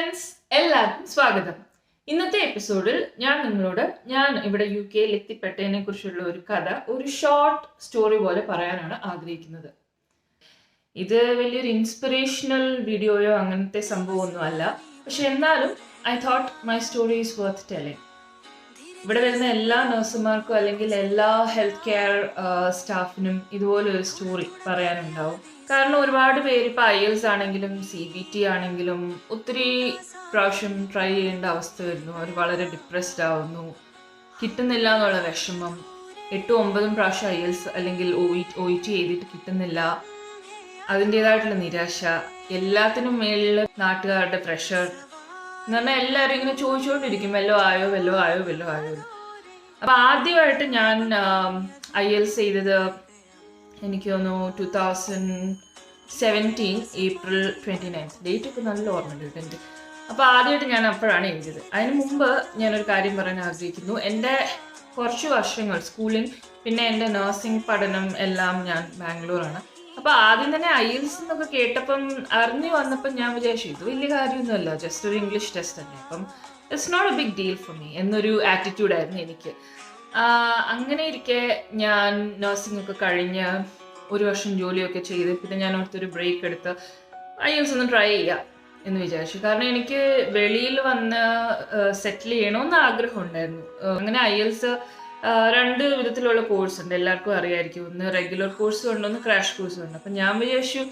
Friends എല്ലാവർക്കും സ്വാഗതം. ഇന്നത്തെ എപ്പിസോഡിൽ ഞാൻ ഇവിടെ UK-യിൽ എത്തിപ്പെട്ടതിനെ കുറിച്ചുള്ള ഒരു കഥ, ഒരു ഷോർട്ട് സ്റ്റോറി പോലെ പറയാനാണ് ആഗ്രഹിക്കുന്നത്. ഇത് വലിയൊരു ഇൻസ്പിറേഷണൽ വീഡിയോയോ അങ്ങനത്തെ സംഭവമൊന്നും അല്ല. പക്ഷെ എന്നാലും I thought my story is worth telling. ഇവിടെ വരുന്ന എല്ലാ നഴ്സുമാർക്കും അല്ലെങ്കിൽ എല്ലാ ഹെൽത്ത് കെയർ സ്റ്റാഫിനും ഇതുപോലെ ഒരു സ്റ്റോറി പറയാനുണ്ടാവും. കാരണം ഒരുപാട് പേര് ഇപ്പോൾ IELTS ആണെങ്കിലും CBT ആണെങ്കിലും ഒത്തിരി പ്രാവശ്യം ട്രൈ ചെയ്യേണ്ട അവസ്ഥ വരുന്നു. അവർ വളരെ ഡിപ്രസ്ഡ് ആവുന്നു, കിട്ടുന്നില്ല എന്നുള്ള വിഷമം, 8-9 പ്രാവശ്യം IELTS അല്ലെങ്കിൽ OET ചെയ്തിട്ട് കിട്ടുന്നില്ല, അതിൻ്റെതായിട്ടുള്ള നിരാശ, എല്ലാത്തിനും മേളിൽ നാട്ടുകാരുടെ പ്രഷർ എന്ന് പറഞ്ഞാൽ എല്ലാവരും ഇങ്ങനെ ചോദിച്ചുകൊണ്ടിരിക്കും വെല്ലോ ആയോ. അപ്പം ആദ്യമായിട്ട് ഞാൻ IELTS ചെയ്തത് എനിക്ക് തോന്നുന്നു 2017 April 29. ഡേറ്റ് ഒക്കെ നല്ല ഓർമ്മയുണ്ട് എൻ്റെ. അപ്പോൾ ആദ്യമായിട്ട് ഞാൻ അപ്പോഴാണ് എഴുതിയത്. അതിന് മുമ്പ് ഞാനൊരു കാര്യം പറയാൻ ആഗ്രഹിക്കുന്നു. എൻ്റെ കുറച്ച് വർഷങ്ങൾ സ്കൂളിംഗ് പിന്നെ എൻ്റെ നഴ്സിംഗ് പഠനം എല്ലാം ഞാൻ ബാംഗ്ലൂരാണ്. അപ്പോൾ ആദ്യം തന്നെ IELTS എന്നൊക്കെ കേട്ടപ്പം അറിഞ്ഞു വന്നപ്പം ഞാൻ വിചാരിച്ചു ഇത് വലിയ കാര്യമൊന്നുമല്ല, ജസ്റ്റ് ഒരു ഇംഗ്ലീഷ് ടെസ്റ്റ് തന്നെ, അപ്പം it's not a big deal for me എന്നൊരു ആറ്റിറ്റ്യൂഡായിരുന്നു എനിക്ക്. അങ്ങനെ ഇരിക്കെ ഞാൻ നഴ്സിംഗ് ഒക്കെ കഴിഞ്ഞ് ഒരു വർഷം ജോലിയൊക്കെ ചെയ്ത് പിന്നെ ഞാൻ ഓർത്തൊരു ബ്രേക്ക് എടുത്ത് IELTS ഒന്ന് ട്രൈ ചെയ്യാം എന്ന് വിചാരിച്ചു. കാരണം എനിക്ക് വെളിയിൽ വന്ന് സെറ്റിൽ ചെയ്യണമെന്ന് ആഗ്രഹമുണ്ടായിരുന്നു. അങ്ങനെ IELTS 2 വിധത്തിലുള്ള കോഴ്സ് ഉണ്ട്, എല്ലാവർക്കും അറിയായിരിക്കും. ഒന്ന് റെഗുലർ കോഴ്സും ഉണ്ട്, ഒന്ന് ക്രാഷ് കോഴ്സും ഉണ്ട്. അപ്പം ഞാൻ വിചാരിച്ചു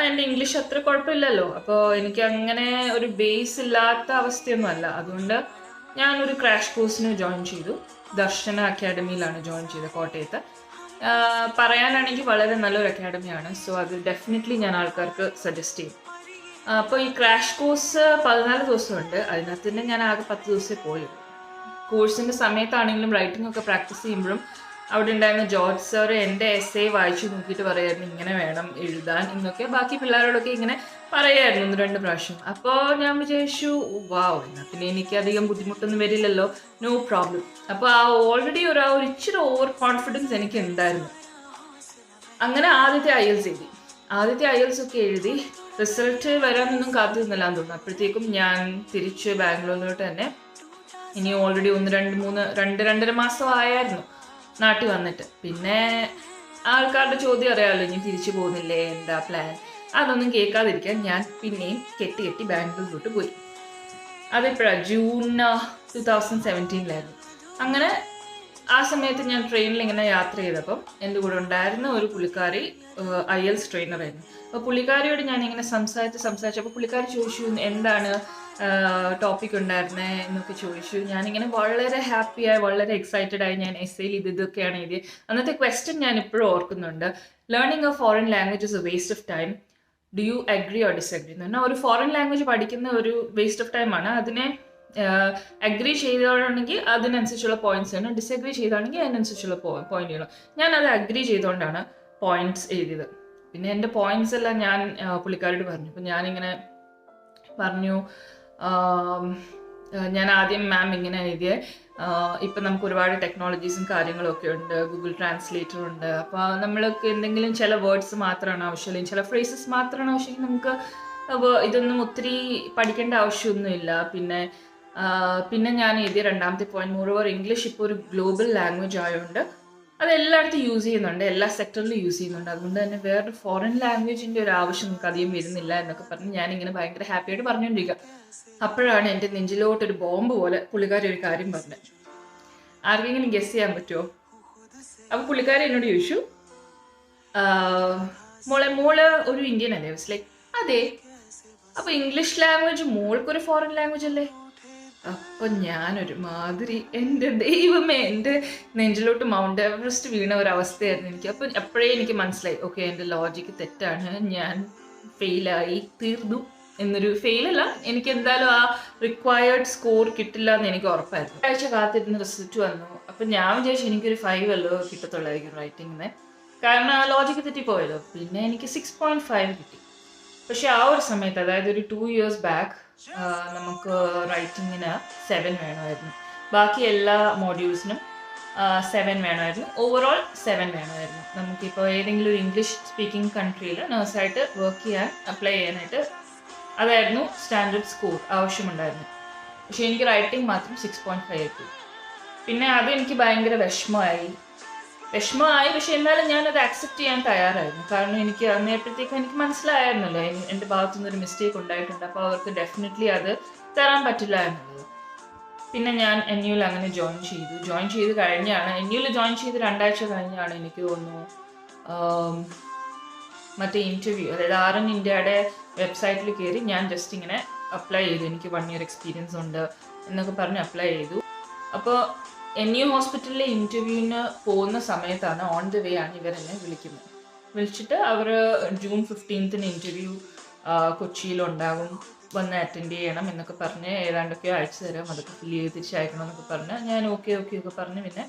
എൻ്റെ ഇംഗ്ലീഷ് അത്ര കുഴപ്പമില്ലല്ലോ, അപ്പോൾ എനിക്ക് അങ്ങനെ ഒരു ബേസ് ഇല്ലാത്ത അവസ്ഥയൊന്നും അല്ല. അതുകൊണ്ട് ഞാനൊരു ക്രാഷ് കോഴ്സിന് ജോയിൻ ചെയ്തു. ദർശന അക്കാഡമിയിലാണ് ജോയിൻ ചെയ്തത്, കോട്ടയത്ത്. പറയാനാണെങ്കിൽ വളരെ നല്ലൊരു അക്കാഡമിയാണ്. സോ അത് ഡെഫിനറ്റ്ലി ഞാൻ ആൾക്കാർക്ക് സജസ്റ്റ് ചെയ്യും. അപ്പോൾ ഈ ക്രാഷ് കോഴ്സ് 14 ദിവസമുണ്ട്. അതിനകത്ത് തന്നെ ഞാൻ ആകെ 10 ദിവസമേ പോയുള്ളൂ. കോഴ്സിൻ്റെ സമയത്താണെങ്കിലും റൈറ്റിംഗ് ഒക്കെ പ്രാക്ടീസ് ചെയ്യുമ്പോഴും അവിടെ ഉണ്ടായിരുന്ന ജോർജ് സാർ എൻ്റെ essay വായിച്ചു നോക്കിയിട്ട് പറയായിരുന്നു ഇങ്ങനെ വേണം എഴുതാൻ എന്നൊക്കെ. ബാക്കി പിള്ളേരോടൊക്കെ ഇങ്ങനെ പറയായിരുന്നു 1-2 പ്രാവശ്യം. അപ്പോൾ ഞാൻ വിചാരിച്ചു വാവ്, എന്നാൽ പിന്നെ എനിക്കധികം ബുദ്ധിമുട്ടൊന്നും വരില്ലല്ലോ, നോ പ്രോബ്ലം. അപ്പോൾ ഓൾറെഡി ഒരു ഇച്ചിരി ഓവർ കോൺഫിഡൻസ് എനിക്ക് ഉണ്ടായിരുന്നു. അങ്ങനെ ആദ്യത്തെ IELTS ഒക്കെ എഴുതി റിസൾട്ട് വരാനൊന്നും കാത്തിരുന്നില്ലാന്ന് തോന്നുന്നു. അപ്പോഴത്തേക്കും ഞാൻ തിരിച്ച് ബാംഗ്ലൂരിലോട്ട് തന്നെ. ഇനി ഓൾറെഡി 2-2.5 മാസം ആയിരുന്നു നാട്ടിൽ വന്നിട്ട്. പിന്നെ ആൾക്കാരുടെ ചോദ്യം അറിയാമല്ലോ, ഇനി തിരിച്ചു പോകുന്നില്ലേ, എന്താ പ്ലാൻ, അതൊന്നും കേൾക്കാതിരിക്കാൻ ഞാൻ പിന്നെയും കെട്ടി ബാംഗ്ലൂരിലോട്ട് പോയി. അതെപ്പോഴാണ് June 2017 അങ്ങനെ ആ സമയത്ത് ഞാൻ ട്രെയിനിൽ ഇങ്ങനെ യാത്ര ചെയ്തപ്പം എൻ്റെ കൂടെ ഉണ്ടായിരുന്ന ഒരു പുള്ളിക്കാരി IELTS ട്രെയിനറായിരുന്നു. അപ്പോൾ പുള്ളിക്കാരിയോട് ഞാൻ ഇങ്ങനെ സംസാരിച്ചപ്പോൾ പുള്ളിക്കാരി ചോദിച്ചു എന്താണ് ടോപ്പിക് ഉണ്ടായിരുന്നേ എന്നൊക്കെ ചോദിച്ചു. ഞാനിങ്ങനെ വളരെ ഹാപ്പിയായി വളരെ എക്സൈറ്റഡായി ഞാൻ എസ്സേയിൽ ഇതൊക്കെയാണ് എഴുതിയത്. അന്നത്തെ ക്വസ്റ്റ്യൻ ഞാൻ ഇപ്പോഴും ഓർക്കുന്നുണ്ട്. Learning A foreign language is A waste of time, do you agree or disagree എന്ന് പറഞ്ഞാൽ ഒരു ഫോറിൻ ലാംഗ്വേജ് പഠിക്കുന്ന ഒരു വേസ്റ്റ് ഓഫ് ടൈം ആണ്. അതിനെ അഗ്രി ചെയ്തോണെങ്കിൽ അതിനനുസരിച്ചുള്ള പോയിന്റ്സ് വേണം, ഡിസഗ്രി ചെയ്താണെങ്കിൽ അതിനനുസരിച്ചുള്ള പോയിന്റുകൾ. ഞാനത് അഗ്രി ചെയ്തുകൊണ്ടാണ് പോയിന്റ്സ് എഴുതിയത്. പിന്നെ എൻ്റെ പോയിന്റ്സ് എല്ലാം ഞാൻ പുള്ളിക്കാരോട് പറഞ്ഞു. അപ്പം ഞാനിങ്ങനെ പറഞ്ഞു, ഞാൻ ആദ്യം മാം ഇങ്ങനെ എഴുതിയ ഇപ്പം നമുക്ക് ഒരുപാട് ടെക്നോളജീസും കാര്യങ്ങളൊക്കെ ഉണ്ട്, ഗൂഗിൾ ട്രാൻസ്ലേറ്റർ ഉണ്ട്. അപ്പോൾ നമ്മൾക്ക് എന്തെങ്കിലും ചില വേർഡ്സ് മാത്രമാണ് ആവശ്യം, അല്ലെങ്കിൽ ചില ഫ്രേസസ് മാത്രമാണ് ആവശ്യം, നമുക്ക് ഇതൊന്നും ഒത്തിരി പഠിക്കേണ്ട ആവശ്യമൊന്നുമില്ല. പിന്നെ ഞാൻ എഴുതിയ രണ്ടാമത്തെ പോയിന്റ്, മോറോവർ ഇംഗ്ലീഷ് ഇപ്പോൾ ഒരു ഗ്ലോബൽ ലാംഗ്വേജ് ആയതുകൊണ്ട് അത് എല്ലായിടത്തും യൂസ് ചെയ്യുന്നുണ്ട്, എല്ലാ സെക്ടറിലും യൂസ് ചെയ്യുന്നുണ്ട്. അതുകൊണ്ട് തന്നെ വേറൊരു ഫോറിൻ ലാംഗ്വേജിൻ്റെ ഒരു ആവശ്യം നമുക്ക് അധികം വരുന്നില്ല എന്നൊക്കെ പറഞ്ഞ് ഞാനിങ്ങനെ ഭയങ്കര ഹാപ്പിയായിട്ട് പറഞ്ഞുകൊണ്ടിരിക്കുക. അപ്പോഴാണ് എൻ്റെ നെഞ്ചിലോട്ടൊരു ബോംബ് പോലെ പുള്ളിക്കാരി ഒരു കാര്യം പറഞ്ഞത്. ആർക്കെങ്കിലും ഗസ് ചെയ്യാൻ പറ്റുമോ? അപ്പോൾ പുള്ളിക്കാരി എന്നോട് ചോദിച്ചു, മോള് ഒരു ഇന്ത്യൻ അല്ലേ? ലൈക്ക് അതെ. അപ്പോൾ ഇംഗ്ലീഷ് ലാംഗ്വേജ് മോൾക്കൊരു ഫോറിൻ ലാംഗ്വേജ് അല്ലേ? അപ്പം ഞാനൊരു മാതിരി, എൻ്റെ ദൈവമേ, എൻ്റെ നെഞ്ചിലോട്ട് മൗണ്ട് എവറസ്റ്റ് വീണ ഒരവസ്ഥയായിരുന്നു എനിക്ക്. അപ്പം അപ്പോഴേ എനിക്ക് മനസ്സിലായി, ഓക്കെ എൻ്റെ ലോജിക്ക് തെറ്റാണ്, ഞാൻ ഫെയിലായി തീർന്നു എന്നൊരു. ഫെയിലല്ല, എനിക്ക് എന്തായാലും ആ റിക്വയർഡ് സ്കോർ കിട്ടില്ല എന്ന് എനിക്ക് ഉറപ്പായിരുന്നു. ആഴ്ച കാത്തിരുന്ന് റിസൾട്ട് വന്നു. അപ്പം ഞാൻ വിചാരിച്ചു എനിക്കൊരു 5 വല്ലോ കിട്ടത്തുള്ളായിരിക്കും റൈറ്റിങ്ങിന്, കാരണം ആ ലോജിക്ക് തെറ്റിപ്പോയല്ലോ. പിന്നെ എനിക്ക് 6.5 കിട്ടി. പക്ഷെ ആ ഒരു സമയത്ത്, അതായത് ഒരു 2 years ബാക്ക്, നമുക്ക് റൈറ്റിങ്ങിന് 7 വേണമായിരുന്നു. ബാക്കി എല്ലാ മോഡ്യൂൾസിനും 7 വേണമായിരുന്നു. ഓവറോൾ 7 വേണമായിരുന്നു. നമുക്കിപ്പോൾ ഏതെങ്കിലും ഒരു ഇംഗ്ലീഷ് സ്പീക്കിംഗ് കൺട്രിയിൽ നഴ്സായിട്ട് വർക്ക് ചെയ്യാൻ അപ്ലൈ ചെയ്യാനായിട്ട് അതായിരുന്നു സ്റ്റാൻഡേർഡ് സ്കോർ ആവശ്യമുണ്ടായിരുന്നു. പക്ഷെ എനിക്ക് റൈറ്റിംഗ് മാത്രം 6.5 ആയി. പിന്നെ അതെനിക്ക് ഭയങ്കര വിഷമമായി. പക്ഷെ എന്നാലും ഞാനത് അക്സെപ്റ്റ് ചെയ്യാൻ തയ്യാറായിരുന്നു. കാരണം എനിക്ക് അന്നേരത്തേക്കും എനിക്ക് മനസ്സിലായിരുന്നല്ലോ എൻ്റെ ഭാഗത്തു നിന്നൊരു മിസ്റ്റേക്ക് ഉണ്ടായിട്ടുണ്ട്. അപ്പോൾ അവർക്ക് ഡെഫിനറ്റ്ലി അത് തരാൻ പറ്റില്ല എന്നുള്ളത്. പിന്നെ ഞാൻ NUL അങ്ങനെ ജോയിൻ ചെയ്ത് കഴിഞ്ഞാണ്, NUL ജോയിൻ ചെയ്ത് 2 ആഴ്ച കഴിഞ്ഞാണ് എനിക്ക് തോന്നുന്നു മറ്റേ ഇൻ്റർവ്യൂ, അതായത് RN Indiaയുടെ വെബ്സൈറ്റിൽ കയറി ഞാൻ ജസ്റ്റ് ഇങ്ങനെ അപ്ലൈ ചെയ്തു. എനിക്ക് 1 year എക്സ്പീരിയൻസ് ഉണ്ട് എന്നൊക്കെ പറഞ്ഞ് അപ്ലൈ ചെയ്തു. അപ്പോൾ NU ഹോസ്പിറ്റലിലെ ഇൻ്റർവ്യൂവിന് പോകുന്ന സമയത്താണ്, ഓൺ ദ വേ ആണ് ഇവരെന്നെ വിളിച്ചിട്ട് അവർ June 15 ഇൻ്റർവ്യൂ കൊച്ചിയിലുണ്ടാകും, വന്ന് അറ്റൻഡ് ചെയ്യണം എന്നൊക്കെ പറഞ്ഞ് ഏതാണ്ടൊക്കെ അയച്ചു തരാം, അതൊക്കെ ഫില്ല് ചെയ്ത് തിരിച്ചയക്കണം എന്നൊക്കെ പറഞ്ഞ് ഞാൻ ഓക്കെ ഒക്കെ പറഞ്ഞ് പിന്നെ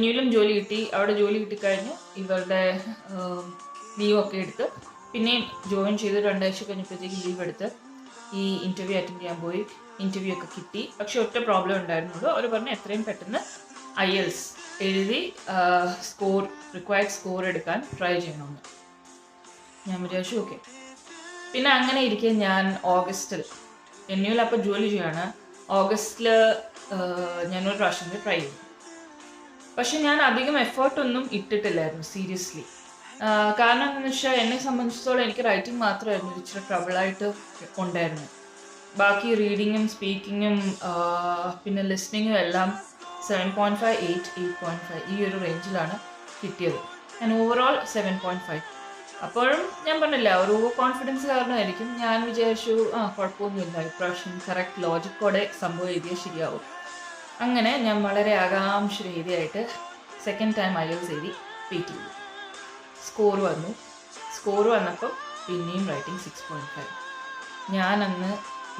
NUലും ജോലി കിട്ടി. അവിടെ ജോലി കിട്ടിക്കഴിഞ്ഞ് ഇവരുടെ ലീവൊക്കെ എടുത്ത് പിന്നെയും ജോയിൻ ചെയ്ത് 2 ആഴ്ച കഴിഞ്ഞപ്പോഴത്തേക്ക് ലീവ് എടുത്ത് ഈ ഇൻ്റർവ്യൂ അറ്റൻഡ് ചെയ്യാൻ പോയി. ഇൻ്റർവ്യൂ ഒക്കെ കിട്ടി. പക്ഷെ ഒറ്റ പ്രോബ്ലം ഉണ്ടായിരുന്നുള്ളൂ. അവർ പറഞ്ഞ് എത്രയും പെട്ടെന്ന് IELTS എഴുതി റിക്വയർഡ് സ്കോർ എടുക്കാൻ ട്രൈ ചെയ്യണമെന്ന്. ഞാൻ വിചാരിച്ചു ഓക്കെ. പിന്നെ അങ്ങനെ ഇരിക്കെ ഞാൻ ഓഗസ്റ്റിൽ NUൽ അപ്പോൾ ജോലി ചെയ്യാണ്. ഓഗസ്റ്റിൽ ഞാനൊരു പ്രാവശ്യം ട്രൈ ചെയ്തു. പക്ഷെ ഞാൻ അധികം എഫേർട്ടൊന്നും ഇട്ടിട്ടില്ലായിരുന്നു സീരിയസ്ലി. കാരണം എന്താണെന്ന് വെച്ചാൽ എന്നെ സംബന്ധിച്ചിടത്തോളം എനിക്ക് റൈറ്റിംഗ് മാത്രമായിരുന്നു ഇച്ചിരി ട്രബിളായിട്ട് ഉണ്ടായിരുന്നു. ബാക്കി റീഡിങ്ങും സ്പീക്കിങ്ങും പിന്നെ ലിസ്ണിങ്ങും എല്ലാം 7.5, 8, 8.5 ഈ ഒരു റേഞ്ചിലാണ് കിട്ടിയത്. ഞാൻ ഓവറോൾ 7.5. അപ്പോഴും ഞാൻ പറഞ്ഞില്ല, ഒരു ഓവർ കോൺഫിഡൻസ് കാരണമായിരിക്കും. ഞാൻ വിചാരിച്ചു കുഴപ്പമൊന്നുമില്ല, ഇപ്രാവശ്യം കറക്റ്റ് ലോജിക്കോടെ സംഭവം എഴുതിയാൽ ശരിയാവും. അങ്ങനെ ഞാൻ വളരെ ആകാംക്ഷരീതിയായിട്ട് സെക്കൻഡ് ടൈം IELTS എഴുതി വെയിറ്റ് ചെയ്തു. സ്കോർ വന്നപ്പോൾ പിന്നെയും റൈറ്റിംഗ് 6.5. ഞാനന്ന്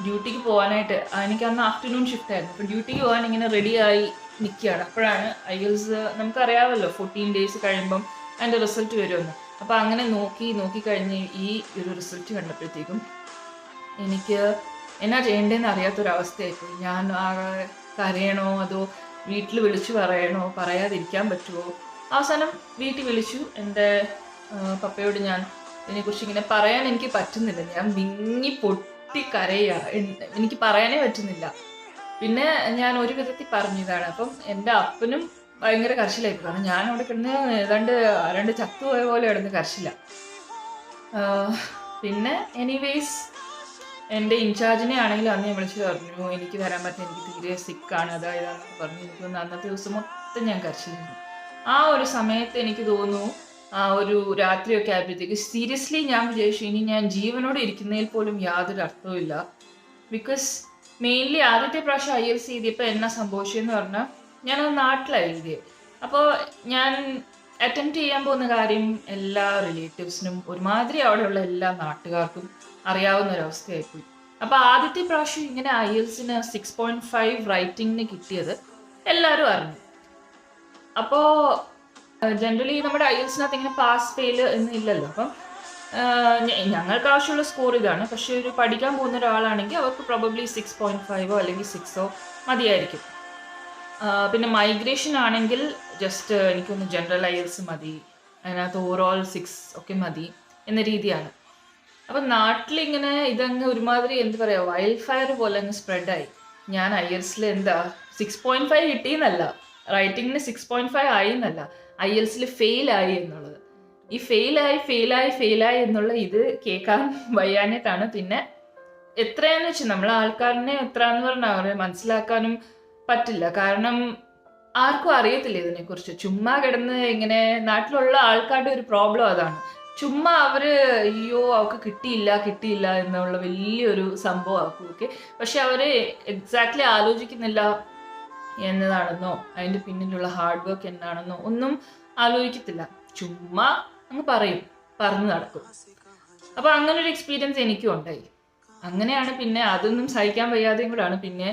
ഡ്യൂട്ടിക്ക് പോകാനായിട്ട്, എനിക്ക് അന്ന് ആഫ്റ്റർനൂൺ ഷിഫ്റ്റ് ആയിരുന്നു. അപ്പോൾ ഡ്യൂട്ടിക്ക് പോകാൻ ഇങ്ങനെ റെഡിയായി നിൽക്കുകയാണ്. അപ്പോഴാണ് IELTS നമുക്കറിയാമല്ലോ 14 days കഴിയുമ്പം അതിൻ്റെ റിസൾട്ട് വരുമെന്ന്. അപ്പോൾ അങ്ങനെ നോക്കിക്കഴിഞ്ഞ് ഈ ഒരു റിസൾട്ട് കണ്ടപ്പോഴത്തേക്കും എനിക്ക് എന്നാ ചെയ്യേണ്ടതെന്ന് അറിയാത്തൊരവസ്ഥയായിപ്പോയി. ഞാൻ കരയണോ അതോ വീട്ടിൽ വിളിച്ചു പറയണോ, പറയാതിരിക്കാൻ പറ്റുമോ? അവസാനം വീട്ടിൽ വിളിച്ചു. എൻ്റെ പപ്പയോട് ഞാൻ ഇതിനെക്കുറിച്ച് ഇങ്ങനെ പറയാൻ എനിക്ക് പറ്റുന്നില്ല, ഞാൻ വിങ്ങി പൊട്ടി കരയുക, എനിക്ക് പറയാനേ പറ്റുന്നില്ല. പിന്നെ ഞാൻ ഒരു വിധത്തിൽ പറഞ്ഞതാണ്. അപ്പം എൻ്റെ അപ്പനും ഭയങ്കര കരച്ചിലായി. കാരണം ഞാൻ അവിടെ കിടന്ന് ഏതാണ്ട് ചത്തുപോയ പോലെ കിടന്ന് കരച്ചില്ല. പിന്നെ എനിവേസ് എൻ്റെ ഇൻചാർജിനെ ആണെങ്കിലും അന്ന് ഞാൻ വിളിച്ചു പറഞ്ഞു എനിക്ക് വരാൻ പറ്റില്ല, എനിക്ക് തീരെ സിക്കാണ്, അതായതാണെന്നൊക്കെ പറഞ്ഞു. എനിക്കൊന്ന് അന്നത്തെ ദിവസം മൊത്തം ഞാൻ കരച്ചിലായിരുന്നു. ആ ഒരു സമയത്ത് എനിക്ക് തോന്നുന്നു ഒരു രാത്രിയൊക്കെ ആയപ്പോഴത്തേക്ക് സീരിയസ്ലി ഞാൻ വിചാരിച്ചു ഇനി ഞാൻ ജീവനോടെ ഇരിക്കുന്നതിൽ പോലും യാതൊരു അർത്ഥവുമില്ല. ബിക്കോസ് മെയിൻലി ആദ്യത്തെ പ്രാവശ്യം IELTS എഴുതിയപ്പോൾ എന്നാ സംഭവിച്ചതെന്ന് പറഞ്ഞാൽ ഞാനത് നാട്ടിലാണ് എഴുതിയത്. അപ്പോൾ ഞാൻ അറ്റംപ്റ്റ് ചെയ്യാൻ പോകുന്ന കാര്യം എല്ലാ റിലേറ്റീവ്സിനും ഒരുമാതിരി അവിടെയുള്ള എല്ലാ നാട്ടുകാർക്കും അറിയാവുന്ന ഒരവസ്ഥയായിപ്പോയി. അപ്പോൾ ആദ്യത്തെ പ്രാവശ്യം ഇങ്ങനെ IELTSന് 6.5 റൈറ്റിങ്ങിന് കിട്ടിയത് എല്ലാവരും അറിഞ്ഞു. അപ്പോൾ ജനറലി നമ്മുടെ IELTSനകത്ത് ഇങ്ങനെ പാസ് ഫെയിൽ എന്ന് ഇല്ലല്ലോ. അപ്പം ഞങ്ങൾക്ക് ആവശ്യമുള്ള സ്കോർ ഇതാണ്. പക്ഷെ ഒരു പഠിക്കാൻ പോകുന്ന ഒരാളാണെങ്കിൽ അവർക്ക് പ്രോബബ്ലി 6.5 അല്ലെങ്കിൽ 6 മതിയായിരിക്കും. പിന്നെ മൈഗ്രേഷൻ ആണെങ്കിൽ ജസ്റ്റ് എനിക്കൊന്ന് ജനറൽ IELTS മതി, അതിനകത്ത് ഓവറോൾ 6 ഒക്കെ മതി എന്ന രീതിയാണ്. അപ്പം നാട്ടിലിങ്ങനെ ഇതങ്ങ് ഒരുമാതിരി എന്ത് പറയുക, വൈൽഡ് ഫയർ പോലെ അങ്ങ് സ്പ്രെഡായി. ഞാൻ IELTSൽ 6.5 കിട്ടിയെന്നല്ല, റൈറ്റിങ്ങിന് 6.5 ആയി എന്നല്ല, IELTSൽ ഫെയിലായി എന്നുള്ളത്. ഈ ഫെയിലായി എന്നുള്ള ഇത് കേൾക്കാൻ വയ്യാനായിട്ടാണ്. പിന്നെ എത്രയാന്ന് വെച്ചാൽ നമ്മൾ ആൾക്കാരനെ എത്രയെന്ന് പറഞ്ഞാൽ മനസ്സിലാക്കാനും പറ്റില്ല. കാരണം ആർക്കും അറിയത്തില്ല ഇതിനെക്കുറിച്ച്. ചുമ്മാ കിടന്ന് ഇങ്ങനെ നാട്ടിലുള്ള ആൾക്കാരുടെ ഒരു പ്രോബ്ലം അതാണ്. ചുമ്മാ അയ്യോ അവർക്ക് കിട്ടിയില്ല എന്നുള്ള വലിയൊരു സംഭവം ആക്കും. ഓക്കെ, പക്ഷെ അവര് എക്സാക്ട്ലി ആലോചിക്കുന്നില്ല എന്നതാണെന്നോ അതിൻ്റെ പിന്നിലുള്ള ഹാർഡ് വർക്ക് എന്താണെന്നോ ഒന്നും ആലോചിക്കത്തില്ല. ചുമ്മാ അങ്ങ് പറഞ്ഞു നടക്കും. അപ്പൊ അങ്ങനെ ഒരു എക്സ്പീരിയൻസ് എനിക്കും ഉണ്ടായി. അങ്ങനെയാണ് പിന്നെ അതൊന്നും സഹിക്കാൻ വയ്യാതെയും കൂടാണ് പിന്നെ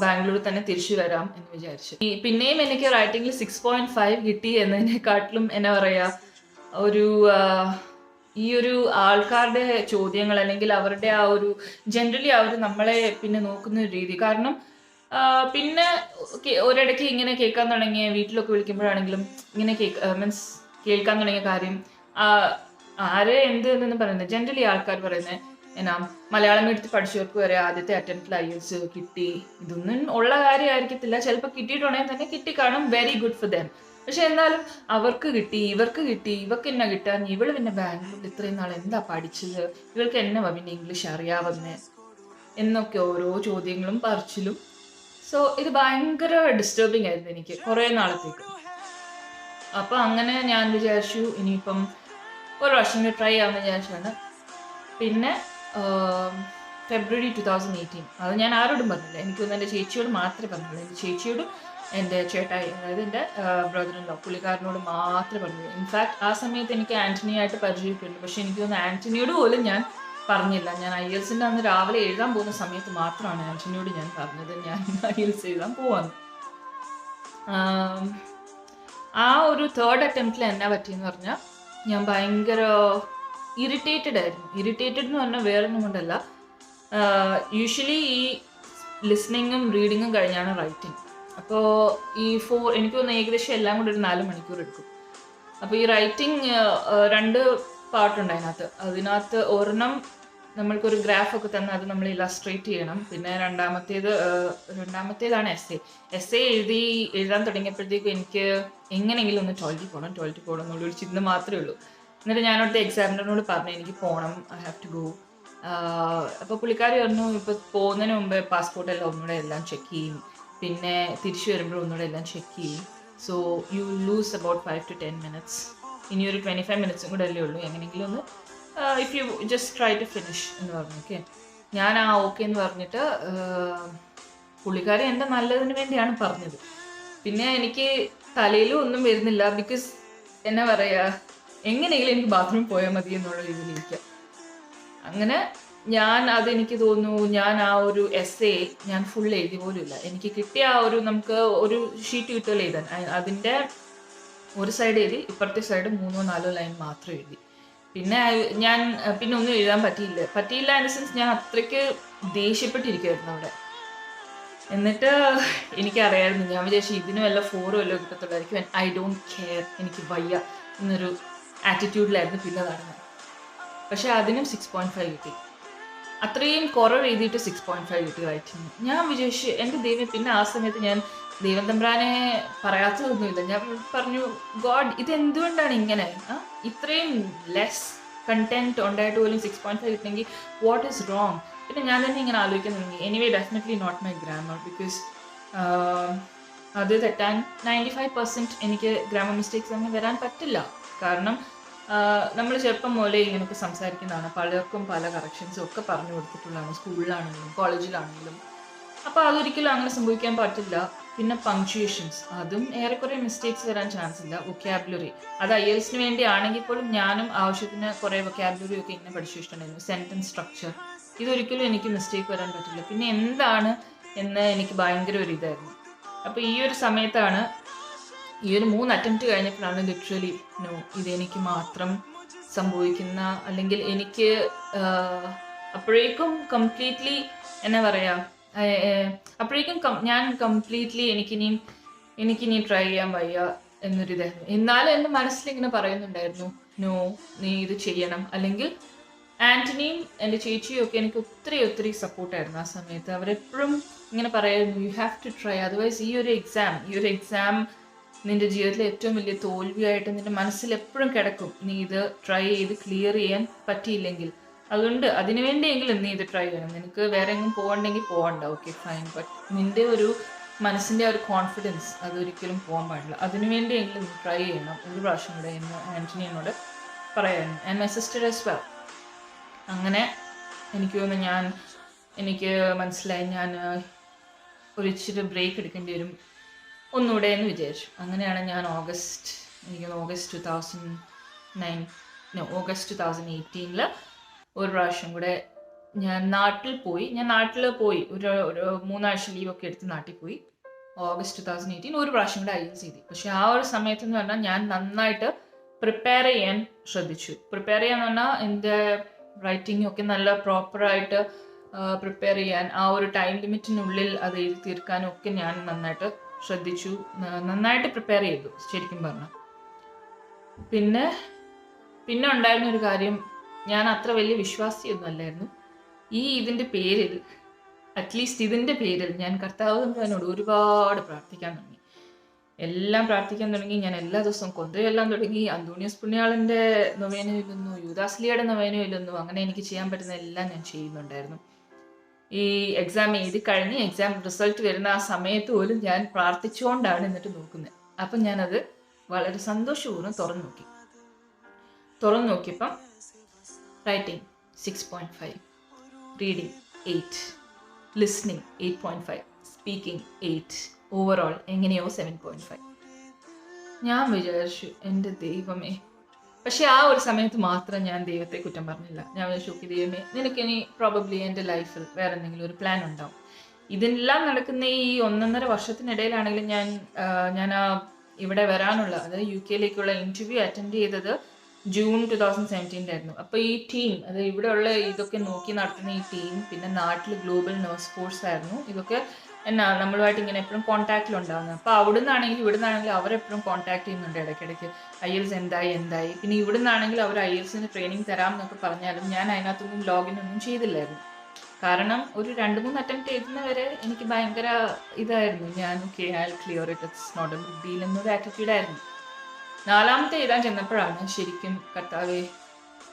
ബാംഗ്ലൂരിൽ തന്നെ തിരിച്ചു വരാം എന്ന് വിചാരിച്ചു. പിന്നെയും എനിക്ക് റൈറ്റിംഗിൽ 6.5 കിട്ടി എന്നതിനെക്കാട്ടിലും എന്നാ പറയാ, ഈ ഒരു ആൾക്കാരുടെ ചോദ്യങ്ങൾ അല്ലെങ്കിൽ അവരുടെ ആ ഒരു ജനറലി അവർ നമ്മളെ പിന്നെ നോക്കുന്ന ഒരു രീതി. കാരണം പിന്നെ ഒരിടയ്ക്ക് ഇങ്ങനെ കേൾക്കാൻ തുടങ്ങിയ, വീട്ടിലൊക്കെ വിളിക്കുമ്പോഴാണെങ്കിലും ഇങ്ങനെ കേൾക്കാൻ തുടങ്ങിയ കാര്യം, ആരെ എന്ത് എന്ന് പറയുന്നത് ജനറലി ആൾക്കാർ പറയുന്നത് എന്നാ മലയാളം എടുത്ത് പഠിച്ചവർക്ക് വരെ ആദ്യത്തെ അറ്റംപ്റ്റിൽ IELTS കിട്ടി. ഇതൊന്നും ഉള്ള കാര്യമായിരിക്കത്തില്ല. ചിലപ്പോൾ കിട്ടിയിട്ടുണ്ടെങ്കിൽ തന്നെ കിട്ടിക്കാണും, വെരി ഗുഡ് ഫോർ ദം. പക്ഷെ എന്നാലും അവർക്ക് കിട്ടി, ഇവർക്ക് കിട്ടി, ഇവർക്ക് എന്നാ കിട്ടാൻ, ഇവള് പിന്നെ ബാംഗ്ലൂരിൽ ഇത്രയും നാൾ എന്താ പഠിച്ചത്, ഇവൾക്ക് എന്നാ പിന്നെ ഇംഗ്ലീഷ് അറിയാവുന്നേ എന്നൊക്കെ ഓരോ ചോദ്യങ്ങളും പറച്ചിലും. സോ ഇത് ഭയങ്കര ഡിസ്റ്റർബിങ് ആയിരുന്നു എനിക്ക് കുറേ നാളത്തേക്ക്. അപ്പൊ അങ്ങനെ ഞാൻ വിചാരിച്ചു ഇനിയിപ്പം ഒരു പ്രാവശ്യം ട്രൈ ചെയ്യാമെന്ന് വിചാരിച്ചാണ്. പിന്നെ ഫെബ്രുവരി 2018, അത് ഞാൻ ആരോടും പറഞ്ഞില്ല. എനിക്കൊന്നും എൻ്റെ ചേച്ചിയോട് മാത്രമേ പറഞ്ഞുള്ളൂ. എൻ്റെ ചേച്ചിയോടും എൻ്റെ ചേട്ടായി, അതായത് എൻ്റെ ബ്രദറിനോ പുള്ളിക്കാരനോട് മാത്രമേ പറഞ്ഞുള്ളൂ. ഇൻഫാക്ട് ആ സമയത്ത് എനിക്ക് ആൻ്റണിയായിട്ട് പരിചയപ്പെട്ടു. പക്ഷെ എനിക്ക് തോന്നുന്നു ആൻ്റണിയോട് പോലും ഞാൻ പറഞ്ഞില്ല. ഞാൻ IELTSൻ്റെ അന്ന് രാവിലെ എഴുതാൻ പോകുന്ന സമയത്ത് മാത്രമാണ് ആൻ്റണിയോട് ഞാൻ പറഞ്ഞത് ഞാൻ IELTS എഴുതാൻ പോവാന്ന്. ആ ഒരു തേർഡ് അറ്റംപ്റ്റിൽ എന്നാ പറ്റിയെന്ന് പറഞ്ഞാൽ ഞാൻ ഭയങ്കര ഇറിറ്റേറ്റഡ് ആയിരുന്നു. ഇറിറ്റേറ്റഡ് എന്ന് പറഞ്ഞാൽ വേറൊന്നും കൊണ്ടല്ല. യൂഷ്വലി ഈ ലിസ്ണിങ്ങും റീഡിങ്ങും കഴിഞ്ഞാണ് റൈറ്റിംഗ്. അപ്പോൾ എനിക്ക് തോന്നുന്നു ഏകദേശം എല്ലാം കൂടി ഒരു 4 മണിക്കൂർ എടുക്കും. അപ്പോൾ ഈ റൈറ്റിംഗ് 2 പാർട്ടുണ്ട് അതിനകത്ത് ഒരെണ്ണം നമ്മൾക്കൊരു ഗ്രാഫൊക്കെ തന്നെ അത് നമ്മൾ ഇലസ്ട്രേറ്റ് ചെയ്യണം. പിന്നെ രണ്ടാമത്തേതാണ് എസ്സേ എഴുതാൻ തുടങ്ങിയപ്പോഴത്തേക്കും എനിക്ക് എങ്ങനെയെങ്കിലും ഒന്ന് ടോയ്ലറ്റിൽ പോകണം എന്നുള്ളൊരു ചിന്ത മാത്രമേ ഉള്ളൂ. എന്നിട്ട് ഞാനവിടുത്തെ എക്സാമിനറിനോട് പറഞ്ഞു എനിക്ക് പോകണം, ഐ ഹാവ് ടു ഗോ. അപ്പോൾ പുള്ളിക്കാരി പറഞ്ഞു ഇപ്പോൾ പോകുന്നതിന് മുമ്പ് പാസ്പോർട്ട് എല്ലാം ഒന്നുകൂടെ എല്ലാം ചെക്ക് ചെയ്യും, പിന്നെ തിരിച്ചു വരുമ്പോഴും ഒന്നുകൂടെ എല്ലാം ചെക്ക് ചെയ്യും. So you lose about 5 to 10 minutes. ഇനി ഒരു 25 minutes കൂടെ അല്ലേ ഉള്ളൂ, എങ്ങനെയെങ്കിലും ഒന്ന് if you just try to finish എന്ന് പറഞ്ഞു. ഓക്കെ, ഞാൻ ഓക്കെ എന്ന് പറഞ്ഞിട്ട് പുള്ളിക്കാരി എൻ്റെ നല്ലതിന് വേണ്ടിയാണ് പറഞ്ഞത്. പിന്നെ എനിക്ക് തലയിലും ഒന്നും വരുന്നില്ല. ബിക്കോസ് എന്നാ പറയുക, എങ്ങനെയെങ്കിലും എനിക്ക് ബാത്റൂമിൽ പോയാൽ മതി എന്നുള്ള രീതിയിലിരിക്കുക. അങ്ങനെ അതെനിക്ക് തോന്നുന്നു ഞാൻ ആ ഒരു എസ്സേ ഞാൻ ഫുൾ എഴുതി പോലും ഇല്ല. എനിക്ക് കിട്ടിയ നമുക്ക് ഒരു ഷീറ്റ് കിട്ടുമല്ലോ എഴുതാൻ, അതിൻ്റെ ഒരു സൈഡ് എഴുതി, ഇപ്പുറത്തെ സൈഡ് 3-4 ലൈൻ മാത്രം എഴുതി. പിന്നെ ഒന്നും എഴുതാൻ പറ്റിയില്ല ഇൻ ദ സെൻസ് ഞാൻ അത്രയ്ക്ക് ദേഷ്യപ്പെട്ടിരിക്കുമായിരുന്നു അവിടെ. എന്നിട്ട് എനിക്കറിയായിരുന്നു, ഞാൻ വിചാരിച്ചു ഇതിന് വല്ല 4 വല്ലോ കിട്ടത്തുള്ളായിരിക്കും. ഐ ഡോണ്ട് കെയർ, എനിക്ക് വയ്യ എന്നൊരു ആറ്റിറ്റ്യൂഡിലായിരുന്നു പിന്നെ നടന്നത്. പക്ഷെ അതിനും 6.5 കിട്ടി. അത്രയും കുറവ് എഴുതിയിട്ട് 6.5 കിട്ടി റൈറ്റിംഗ്. ഞാൻ വിചാരിച്ചു എൻ്റെ ദൈവം. പിന്നെ ആ സമയത്ത് ഞാൻ ദൈവം തമ്പ്രാനെ പറയാത്തതൊന്നുമില്ല. ഞാൻ പറഞ്ഞു, ഗോഡ് ഇതെന്തുകൊണ്ടാണ് ഇങ്ങനെ, ഇത്രയും ലെസ് കണ്ടന്റ് ഉണ്ടായിട്ട് പോലും 6.5 കിട്ടണമെങ്കിൽ വാട്ട് ഈസ് റോങ്. പിന്നെ ഞാൻ തന്നെ ഇങ്ങനെ ആലോചിക്കുന്നുണ്ടെങ്കിൽ anyway definitely not my grammar. Because അത് തെറ്റാൻ 95% എനിക്ക് ഗ്രാമർ മിസ്റ്റേക്സ് അങ്ങനെ വരാൻ പറ്റില്ല. കാരണം നമ്മൾ ചെറുപ്പം മുതലേ ഇങ്ങനെയൊക്കെ സംസാരിക്കുന്നതാണ്, പലർക്കും പല കറക്ഷൻസും ഒക്കെ പറഞ്ഞു കൊടുത്തിട്ടുള്ളതാണ്, സ്കൂളിലാണെങ്കിലും കോളേജിലാണെങ്കിലും. അപ്പോൾ അതൊരിക്കലും അങ്ങനെ സംഭവിക്കാൻ പറ്റില്ല. പിന്നെ പങ്ക്ച്വേഷൻസ്, അതും ഏറെക്കുറെ മിസ്റ്റേക്സ് വരാൻ ചാൻസ് ഇല്ല. വൊക്കാബുലറി, അത് IELTSന് വേണ്ടി ആണെങ്കിൽ പോലും ഞാനും ആവശ്യത്തിന് കുറേ വൊക്കാബുലറി ഒക്കെ ഇങ്ങനെ പഠിച്ചു വെച്ചിട്ടുണ്ടായിരുന്നു. സെൻറ്റൻസ് സ്ട്രക്ചർ, ഇതൊരിക്കലും എനിക്ക് മിസ്റ്റേക്ക് വരാൻ പറ്റില്ല. പിന്നെ എന്താണ് എന്ന് എനിക്ക് ഭയങ്കര ഒരു ഇതായിരുന്നു. അപ്പോൾ ഈ ഒരു സമയത്താണ്, ഈ ഒരു 3 അറ്റംപ്റ്റ് കഴിഞ്ഞപ്പോഴാണ് ലിറ്ററലി ഇതെനിക്ക് മാത്രം സംഭവിക്കുന്ന, അല്ലെങ്കിൽ എനിക്ക് അപ്പോഴേക്കും കംപ്ലീറ്റ്ലി എന്നാ പറയുക, അപ്പോഴേക്കും ഞാൻ കംപ്ലീറ്റ്ലി എനിക്കിനി ട്രൈ ചെയ്യാൻ വയ്യ എന്നൊരിതായിരുന്നു. എന്നാലും എൻ്റെ മനസ്സിലിങ്ങനെ പറയുന്നുണ്ടായിരുന്നു, നോ നീ ഇത് ചെയ്യണം. അല്ലെങ്കിൽ ആൻ്റണിയും എൻ്റെ ചേച്ചിയും ഒക്കെ എനിക്ക് ഒത്തിരി സപ്പോർട്ടായിരുന്നു ആ സമയത്ത്. അവരെപ്പോഴും ഇങ്ങനെ പറയായിരുന്നു, you have to try, otherwise ഈ ഒരു എക്സാം നിൻ്റെ ജീവിതത്തിലെ ഏറ്റവും വലിയ തോൽവിയായിട്ട് നിൻ്റെ മനസ്സിൽ എപ്പോഴും കിടക്കും. നീ ഇത് ട്രൈ ചെയ്ത് ക്ലിയർ ചെയ്യാൻ പറ്റിയില്ലെങ്കിൽ. അതുകൊണ്ട് അതിനുവേണ്ടിയെങ്കിലും നീ ഇത് ട്രൈ ചെയ്യണം. നിനക്ക് വേറെ എങ്ങും പോകണ്ടെങ്കിൽ പോകണ്ട, ഓക്കെ ഫൈൻ, ബട്ട് നിൻ്റെ ഒരു മനസ്സിൻ്റെ ഒരു കോൺഫിഡൻസ് അതൊരിക്കലും പോകാൻ പാടില്ല. അതിനുവേണ്ടിയെങ്കിലും നീ ട്രൈ ചെയ്യണം ഒരു പ്രാവശ്യം കൂടെ എന്ന് ആൻ്റണി എന്നോട് പറയായിരുന്നു. And my sister as well. അങ്ങനെ എനിക്ക് തോന്നുന്നു എനിക്ക് മനസ്സിലായി ഞാൻ ഒരു ഇച്ചിരി ബ്രേക്ക് എടുക്കേണ്ടി വരും ഒന്നുകൂടെ എന്ന് വിചാരിച്ചു. അങ്ങനെയാണ് ഞാൻ ഓഗസ്റ്റ് 2018 ഒരു പ്രാവശ്യം കൂടെ ഞാൻ നാട്ടിൽ പോയി ഒരു 3 ആഴ്ച ലീവൊക്കെ എടുത്ത് നാട്ടിൽ പോയി. ഓഗസ്റ്റ് 2018 ഒരു പ്രാവശ്യം കൂടെ IELTS എഴുതി. പക്ഷെ ആ ഒരു സമയത്ത് എന്ന് പറഞ്ഞാൽ ഞാൻ നന്നായിട്ട് പ്രിപ്പയർ ചെയ്യാൻ ശ്രദ്ധിച്ചു. പ്രിപ്പയർ ചെയ്യാന്ന് പറഞ്ഞാൽ എൻ്റെ റൈറ്റിംഗ് ഒക്കെ നല്ല പ്രോപ്പറായിട്ട് പ്രിപ്പയർ ചെയ്യാൻ, ആ ഒരു ടൈം ലിമിറ്റിനുള്ളിൽ അത് എഴുതി തീർക്കാനും ഒക്കെ ഞാൻ നന്നായിട്ട് ശ്രദ്ധിച്ചു, നന്നായിട്ട് പ്രിപ്പയർ ചെയ്തു ശരിക്കും പറഞ്ഞാൽ. പിന്നെ പിന്നെ ഉണ്ടായിരുന്ന ഒരു കാര്യം, ഞാൻ അത്ര വലിയ വിശ്വാസിയൊന്നും അല്ലായിരുന്നു. ഇതിൻ്റെ പേരിൽ, അറ്റ്ലീസ്റ്റ് ഇതിൻ്റെ പേരിൽ ഞാൻ കർത്താവ് എന്നോട് ഒരുപാട് പ്രാർത്ഥിക്കാൻ തുടങ്ങി. എല്ലാം പ്രാർത്ഥിക്കാൻ തുടങ്ങി. ഞാൻ എല്ലാ ദിവസവും കൊന്തയെല്ലാം തുടങ്ങി. അന്തോണിയോസ് പുണ്യാളൻ്റെ നൊവേന ഇല്ലുന്നു, യൂദാസ്ലിയുടെ നൊവേന ഇല്ലുന്നു. അങ്ങനെ എനിക്ക് ചെയ്യാൻ പറ്റുന്ന എല്ലാം ഞാൻ ചെയ്യുന്നുണ്ടായിരുന്നു. ഈ എക്സാം എഴുതി കഴിഞ്ഞ് എക്സാം റിസൾട്ട് വരുന്ന ആ സമയത്ത് പോലും ഞാൻ പ്രാർത്ഥിച്ചുകൊണ്ടാണ് എന്നിട്ട് നോക്കുന്നത്. അപ്പം ഞാനത് വളരെ സന്തോഷപൂർവ്വം തുറന്നു നോക്കിയപ്പം writing 6.5, reading 8, listening 8.5, speaking 8, overall എങ്ങനെയോ 7.5. ഞാൻ വിചാരിച്ചു എൻ്റെ ദൈവമേ. പക്ഷെ ആ ഒരു സമയത്ത് മാത്രം ഞാൻ ദൈവത്തെ കുറ്റം പറഞ്ഞില്ല. ഞാൻ വിചാരിച്ചു ദൈവമേ, നിനക്കിനി പ്രോബബ്ലി എൻ്റെ ലൈഫിൽ വേറെ എന്തെങ്കിലും ഒരു പ്ലാൻ ഉണ്ടാവും. ഇതെല്ലാം നടക്കുന്ന ഈ 1.5 വർഷത്തിനിടയിലാണെങ്കിലും ഞാൻ ഇവിടെ വരാനുള്ള, അതായത് UK ഇൻ്റർവ്യൂ അറ്റൻഡ് ചെയ്തത് ജൂൺ 2017 അപ്പോൾ ഈ ടീം, അതായത് ഇവിടെയുള്ള ഇതൊക്കെ നോക്കി നടത്തുന്ന ഈ ടീം, പിന്നെ നാട്ടിൽ ഗ്ലോബൽ നഴ്സ് ഫോഴ്സ് ആയിരുന്നു. ഇതൊക്കെ നമ്മളുമായിട്ട് ഇങ്ങനെ എപ്പോഴും കോൺടാക്റ്റിലുണ്ടാകുന്നത്. അപ്പോൾ അവിടെ നിന്നാണെങ്കിലും അവരെപ്പോഴും കോൺടാക്ട് ചെയ്യുന്നുണ്ട് ഇടയ്ക്കിടയ്ക്ക്. IELTS എന്തായി. പിന്നെ ഇവിടെ നിന്നാണെങ്കിൽ അവർ IELTSന് ട്രെയിനിങ് തരാം എന്നൊക്കെ പറഞ്ഞാലും ഞാൻ അതിനകത്തൊന്നും ലോഗിൻ ഒന്നും ചെയ്തില്ലായിരുന്നു. കാരണം ഒരു 2-3 അറ്റംപ്റ്റ് എഴുതുന്നവരെ എനിക്ക് ഭയങ്കര ഇതായിരുന്നു. ഞാൻ I'll clear it, it's not a big deal എന്നൊരു ആറ്റിറ്റ്യൂഡായിരുന്നു. 4ാമത്തെ എഴുതാൻ ചെന്നപ്പോഴാണ് ശരിക്കും കർത്താവേ,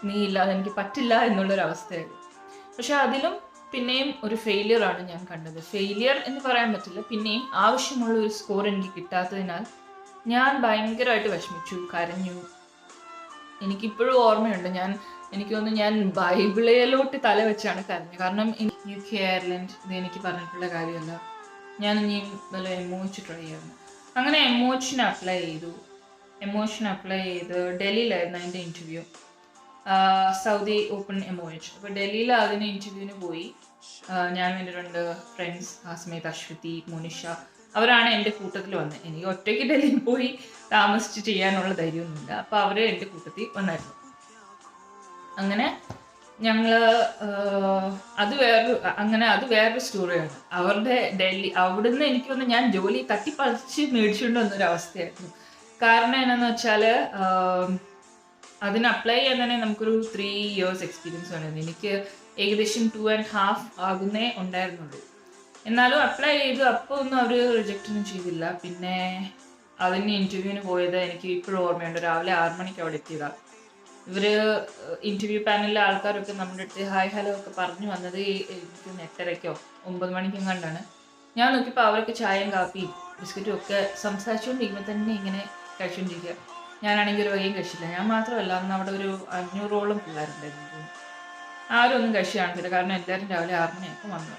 നീ ഇല്ലാതെ എനിക്ക് പറ്റില്ല എന്നുള്ളൊരവസ്ഥയായിരുന്നു. പക്ഷെ അതിലും പിന്നെയും ഒരു ഫെയിലിയറാണ് ഞാൻ കണ്ടത്. ഫെയിലിയർ എന്ന് പറയാൻ പറ്റില്ല, പിന്നെയും ആവശ്യമുള്ള ഒരു സ്കോർ എനിക്ക് കിട്ടാത്തതിനാൽ ഞാൻ ഭയങ്കരമായിട്ട് വിഷമിച്ചു, കരഞ്ഞു. എനിക്കിപ്പോഴും ഓർമ്മയുണ്ട്, എനിക്ക് തോന്നുന്നു ഞാൻ ബൈബിളിലോട്ട് തല വെച്ചാണ് കരഞ്ഞത്. കാരണം UK അയർലൻഡ് ഇത് എനിക്ക് പറഞ്ഞിട്ടുള്ള കാര്യമല്ല. ഞാൻ ഇനിയും വല്ല എമോച്ച് ട്രൈ ചെയ്യണം. അങ്ങനെ എമോഷൻ അപ്ലൈ ചെയ്തു. ഡൽഹിയിലായിരുന്നു അതിൻ്റെ ഇൻ്റർവ്യൂ, സൗദി ഓപ്പൺ MOH. അപ്പോൾ ഡൽഹിയിൽ അതിന് ഇൻ്റർവ്യൂവിന് പോയി. ഞാൻ എൻ്റെ 2 ഫ്രണ്ട്സ്, ആസ്മേത്, അശ്വതി, മോനിഷ, അവരാണ് എൻ്റെ കൂട്ടത്തിൽ വന്നത്. എനിക്ക് ഒറ്റയ്ക്ക് ഡൽഹിയിൽ പോയി താമസിച്ച് ചെയ്യാനുള്ള ധൈര്യമൊന്നുമില്ല. അപ്പോൾ അവർ എൻ്റെ കൂട്ടത്തിൽ വന്നായിരുന്നു. അങ്ങനെ ഞങ്ങൾ അത് വേറൊരു സ്റ്റോറിയാണ്. അവരുടെ ഡൽഹി, അവിടുന്ന് എനിക്കൊന്ന് ഞാൻ ജോലി തട്ടിപ്പറിച്ച് മേടിച്ചുകൊണ്ട് വന്നൊരവസ്ഥയായിരുന്നു. കാരണം എന്നാന്ന് വെച്ചാൽ അതിന് അപ്ലൈ ചെയ്യാൻ തന്നെ നമുക്കൊരു 3 years എക്സ്പീരിയൻസ് വേണം. എനിക്ക് ഏകദേശം 2.5 ആകുന്നേ ഉണ്ടായിരുന്നുള്ളൂ. എന്നാലും അപ്ലൈ ചെയ്തു. അപ്പോൾ ഒന്നും അവർ റിജക്റ്റ് ഒന്നും ചെയ്തില്ല. പിന്നെ അതിന് ഇൻ്റർവ്യൂവിന് പോയത് എനിക്ക് ഇപ്പോഴും ഓർമ്മയുണ്ട്. രാവിലെ 6 മണിക്ക് അവിടെ എത്തിയതാണ്. ഇവർ ഇൻ്റർവ്യൂ പാനലിലെ ആൾക്കാരൊക്കെ നമ്മുടെ അടുത്ത് ഹായ് ഹലോ ഒക്കെ പറഞ്ഞു വന്നത് എനിക്ക് 8:30-ക്കോ 9 മണിക്കും കണ്ടാണ്. ഞാൻ നോക്കിയപ്പോൾ അവരൊക്കെ ചായയും കാപ്പിയും ബിസ്ക്കറ്റും ഒക്കെ സംസാരിച്ചുകൊണ്ടിരിക്കുമ്പോൾ തന്നെ ഇങ്ങനെ കഴിച്ചുകൊണ്ടിരിക്കുക. ഞാനാണെങ്കിൽ ഒരു വകയും കഴിച്ചില്ല. ഞാൻ മാത്രമല്ല, അന്ന് അവിടെ ഒരു 500ഓളം പിള്ളേരുണ്ടായിരുന്നു. ആരും ഒന്നും കഴിച്ചു കാണിച്ചില്ല, കാരണം എല്ലാവരും രാവിലെ 6 മണിയൊക്കെ വന്നു.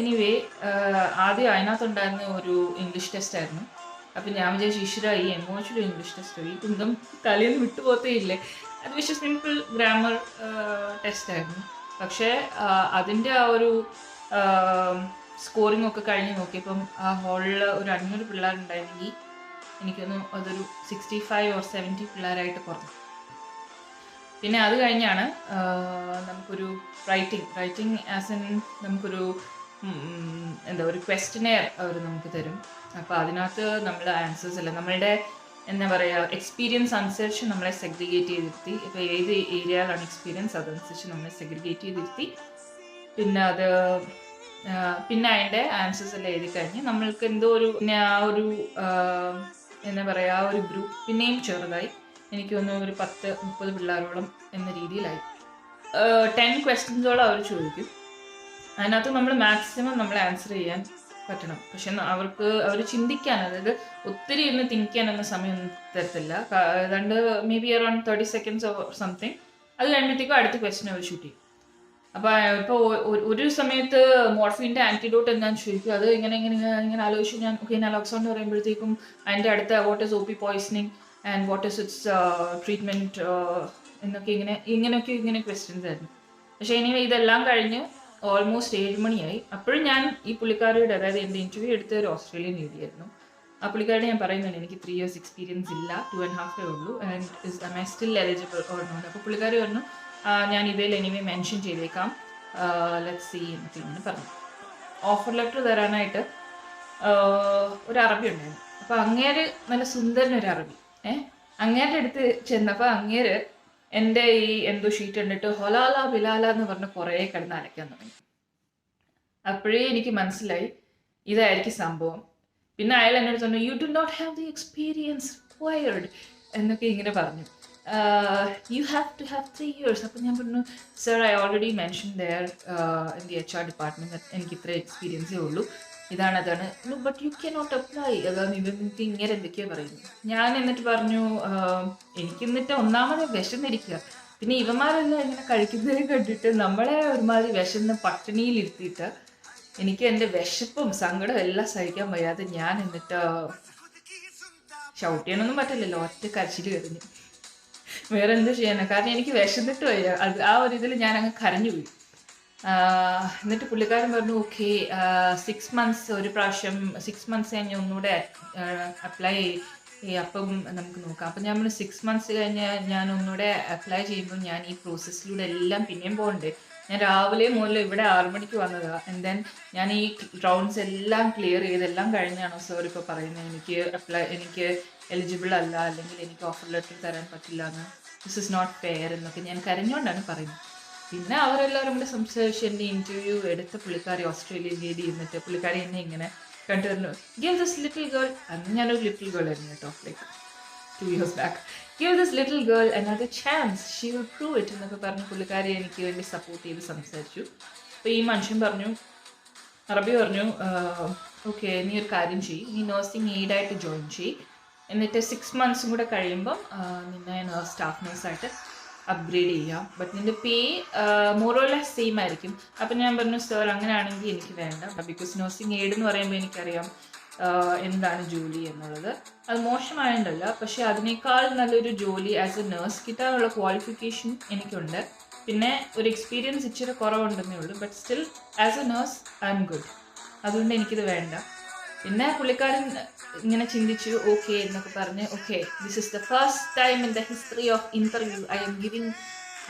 എനിവേ, ആദ്യം അതിനകത്തുണ്ടായിരുന്ന ഒരു ഇംഗ്ലീഷ് ടെസ്റ്റ് ആയിരുന്നു. അപ്പം ഞാൻ വിചാരിച്ചു ഈശ്വര, ഈ എമോഷണൽ ഇംഗ്ലീഷ് ടെസ്റ്റ് ഈ കുന്തം തലേന്ന് വിട്ടുപോത്തേ ഇല്ലേ. അത് പക്ഷേ സിമ്പിൾ ഗ്രാമർ ടെസ്റ്റായിരുന്നു. പക്ഷേ അതിൻ്റെ ആ ഒരു സ്കോറിംഗ് ഒക്കെ കഴിഞ്ഞ് നോക്കിയപ്പം ആ ഹാളിൽ ഒരു 500 പിള്ളേരുണ്ടായിരുന്നെങ്കിൽ എനിക്കൊന്ന് അതൊരു 65 or 70 പിള്ളേരായിട്ട് കുറഞ്ഞു. പിന്നെ അത് കഴിഞ്ഞാണ് നമുക്കൊരു റൈറ്റിംഗ് ആസ് എൻ നമുക്കൊരു ഒരു ക്വസ്റ്റനെയർ അവർ നമുക്ക് തരും. അപ്പോൾ അതിനകത്ത് നമ്മൾ ആൻസേഴ്സ് അല്ല, നമ്മളുടെ എന്താ പറയുക, എക്സ്പീരിയൻസ് അനുസരിച്ച് നമ്മളെ സെഗ്രിഗേറ്റ് ചെയ്തിരുത്തി. ഇപ്പോൾ ഏത് ഏരിയയിലാണ് എക്സ്പീരിയൻസ് അതനുസരിച്ച് നമ്മളെ സെഗ്രിഗേറ്റ് ചെയ്തിരുത്തി. പിന്നെ അതിൻ്റെ ആൻസേഴ്സ് എല്ലാം എഴുതി കഴിഞ്ഞ് നമ്മൾക്ക് എന്തോ ഒരു പിന്നെ ആ ഒരു എന്താ പറയുക, ആ ഒരു ഗ്രൂപ്പ് പിന്നെയും ചെറുതായി. എനിക്ക് തോന്നുന്നു ഒരു 10-30 പിള്ളേരോളം എന്ന രീതിയിലായി. 10 ക്വസ്റ്റ്യൻസോളം അവർ ചോദിക്കും. അതിനകത്ത് നമ്മൾ മാക്സിമം നമ്മൾ ആൻസർ ചെയ്യാൻ പറ്റണം. പക്ഷെ അവർ ചിന്തിക്കാൻ, അതായത് ഒത്തിരി ഇരുന്ന് തിങ്ക് ചെയ്യാനൊന്നും സമയമൊന്നും തരത്തില്ല. ഏതാണ്ട് may be around 30 seconds or something. അത് കഴിയുമ്പോഴത്തേക്കും അടുത്ത ക്വസ്റ്റ്യൻ അവർ ഷൂട്ട് ചെയ്യും. അപ്പോൾ ഇപ്പോൾ ഒരു സമയത്ത് മോർഫിൻ്റെ ആൻറ്റിഡോട്ട് എന്താണെന്ന് ചോദിക്കും. അത് ഇങ്ങനെ ആലോചിച്ചു ഞാൻ. നലോക്സോൺ എന്ന് പറയുമ്പോഴത്തേക്കും അതിൻ്റെ അടുത്ത what is OP poisoning and what is it's treatment എന്നൊക്കെ ഇങ്ങനെ ക്വസ്റ്റ്യൻസ് ആയിരുന്നു. പക്ഷേ ഇനി ഇതെല്ലാം കഴിഞ്ഞ് ഓൾമോസ്റ്റ് 7 മണിയായി. അപ്പോഴും ഞാൻ ഈ പുള്ളിക്കാരിയുടെ, അതായത് എൻ്റെ ഇൻ്റർവ്യൂ എടുത്ത ഒരു ഓസ്ട്രേലിയൻ ലേഡിയായിരുന്നു. ആ പുള്ളിക്കാരുടെ ഞാൻ പറയുന്നുണ്ട് എനിക്ക് 3 years എക്സ്പീരിയൻസ് ഇല്ല, 2.5 ഉള്ളൂ, and am I still eligible or not. അപ്പോൾ പുള്ളിക്കാരി പറഞ്ഞു ഞാൻ ഇതിൽ എനിവേ മെൻഷൻ ചെയ്തേക്കാം, ലെറ്റ്സ് സീ എന്നൊക്കെ ഇങ്ങനെ പറഞ്ഞു. ഓഫർ ലെറ്റർ തരാനായിട്ട് ഒരു അറബി ഉണ്ടായിരുന്നു. അപ്പോൾ അങ്ങേര് നല്ല സുന്ദരനൊരു അറബി, അങ്ങേരുടെ അടുത്ത് ചെന്നപ്പോൾ അങ്ങേര് എൻ്റെ ഈ എന്തോ ഷീറ്റ് കണ്ടിട്ട് ഹൊലാല ബിലാല എന്ന് പറഞ്ഞ് കുറേ കിടന്ന് അലക്കാൻ തുടങ്ങി. അപ്പോഴേ എനിക്ക് മനസ്സിലായി ഇതായിരിക്കും സംഭവം. പിന്നെ അയാൾ എന്നോട് പറഞ്ഞു you do not have the experience required എന്നൊക്കെ ഇങ്ങനെ പറഞ്ഞു. You have to have 3 years. അപ്പം ഞാൻ പറഞ്ഞു sir I already mention there in the HR department എനിക്ക് ഇത്ര എക്സ്പീരിയൻസേ ഉള്ളൂ, അതാണ്. But you can not apply. അതാണ് ഇവർക്ക് ഇങ്ങനെ എന്തൊക്കെയോ പറയുന്നു. ഞാൻ എന്നിട്ട് പറഞ്ഞു എനിക്ക് എന്നിട്ട് ഒന്നാമത് വിശന്നിരിക്കുക, പിന്നെ ഇവന്മാരെല്ലാം ഇങ്ങനെ കഴിക്കുന്നത് കണ്ടിട്ട് നമ്മളെ ഒരുമാതിരി വിശന്ന് പട്ടിണിയിലിരുത്തിയിട്ട് എനിക്ക് എൻ്റെ വിശപ്പും സങ്കടം എല്ലാം സഹിക്കാൻ വയ്യാതെ ഞാൻ എന്നിട്ട് ഷൗട്ട് ചെയ്യാനൊന്നും പറ്റില്ലല്ലോ, ഒറ്റ കരച്ചിൽ കഴിഞ്ഞു. വേറെ എന്ത് ചെയ്യാനാണ്, കാരണം എനിക്ക് വിശന്നിട്ട് വയ്യ. അത് ആ ഒരു ഇതിൽ ഞാൻ അങ്ങ് കരഞ്ഞു പോയി. എന്നിട്ട് പുള്ളിക്കാരൻ പറഞ്ഞു ഓക്കെ 6 months ഒരു പ്രാവശ്യം 6 months കഴിഞ്ഞ് ഒന്നുകൂടെ അപ്ലൈ അപ്പം നമുക്ക് നോക്കാം. അപ്പം ഞാൻ 6 months കഴിഞ്ഞ് ഞാൻ ഒന്നുകൂടെ അപ്ലൈ ചെയ്യുമ്പോൾ ഞാൻ ഈ പ്രോസസ്സിലൂടെ എല്ലാം പിന്നെയും പോകണ്ടേ. ഞാൻ രാവിലെ മുതൽ ഇവിടെ 6 മണിക്ക് വന്നതാണ്. ആൻഡ് ദെൻ ഞാൻ ഈ റൗണ്ട്സ് എല്ലാം ക്ലിയർ ചെയ്തെല്ലാം കഴിഞ്ഞാണോ സാർ ഇപ്പോൾ പറയുന്നത് എനിക്ക് എലിജിബിൾ അല്ല, അല്ലെങ്കിൽ എനിക്ക് ഓഫർ ലെറ്റർ തരാൻ പറ്റില്ല എന്ന്, ദിസ് ഇസ് നോട്ട് ഫെയർ എന്നൊക്കെ ഞാൻ കരഞ്ഞുകൊണ്ടാണ് പറയുന്നത്. പിന്നെ അവരെല്ലാവരും കൂടെ സംസാരിച്ച് എൻ്റെ ഇൻ്റർവ്യൂ എടുത്ത പുള്ളിക്കാരി ഓസ്ട്രേലിയൻ ലേഡി എന്നിട്ട് പുള്ളിക്കാരി എന്നെ ഇങ്ങനെ കണ്ടു പറഞ്ഞു ഗിവ് ദിസ് ലിറ്റിൽ ഗേൾ, അന്ന് ഞാനൊരു ലിറ്റിൽ ഗേൾ ആയിരുന്നു കേട്ടോ, like 2 years back. Give this little girl another chance, she will prove it എന്നൊക്കെ പറഞ്ഞ് പുള്ളിക്കാരി എനിക്ക് വേണ്ടി സപ്പോർട്ട് ചെയ്ത് സംസാരിച്ചു. അപ്പോൾ ഈ മനുഷ്യൻ പറഞ്ഞു, അറബി പറഞ്ഞു ഓക്കെ നീ ഒരു കാര്യം ചെയ്യും, നീ നഴ്സിംഗ് എയ്ഡായിട്ട് ജോയിൻ ചെയ്യും, എന്നിട്ട് 6 months കൂടെ കഴിയുമ്പം നിന്നെ സ്റ്റാഫ് നേഴ്സായിട്ട് അപ്ഗ്രേഡ് ചെയ്യാം, ബട്ട് നിൻ്റെ പേ മോറോലെസ് സെയിം ആയിരിക്കും. അപ്പം ഞാൻ പറഞ്ഞു സർ അങ്ങനെയാണെങ്കിൽ എനിക്ക് വേണ്ട, ബിക്കോസ് നഴ്സിംഗ് എയ്ഡ് എന്ന് പറയുമ്പോൾ എനിക്കറിയാം എന്താണ് ജോലി എന്നുള്ളത്. അത് മോശമായതല്ല, പക്ഷെ അതിനേക്കാൾ നല്ലൊരു ജോലി ആസ് എ നേഴ്സ് കിട്ടാനുള്ള ക്വാളിഫിക്കേഷൻ എനിക്കുണ്ട്. പിന്നെ ഒരു എക്സ്പീരിയൻസ് ഇച്ചിരി കുറവുണ്ടെന്നേ ഉള്ളൂ, but still as a nurse I M good, അതുകൊണ്ട് എനിക്കിത് വേണ്ട. പിന്നെ പുള്ളിക്കാരൻ ഇങ്ങനെ ചിന്തിച്ചു ഓക്കെ എന്നൊക്കെ പറഞ്ഞ് okay this is the first time in the history of interview I am giving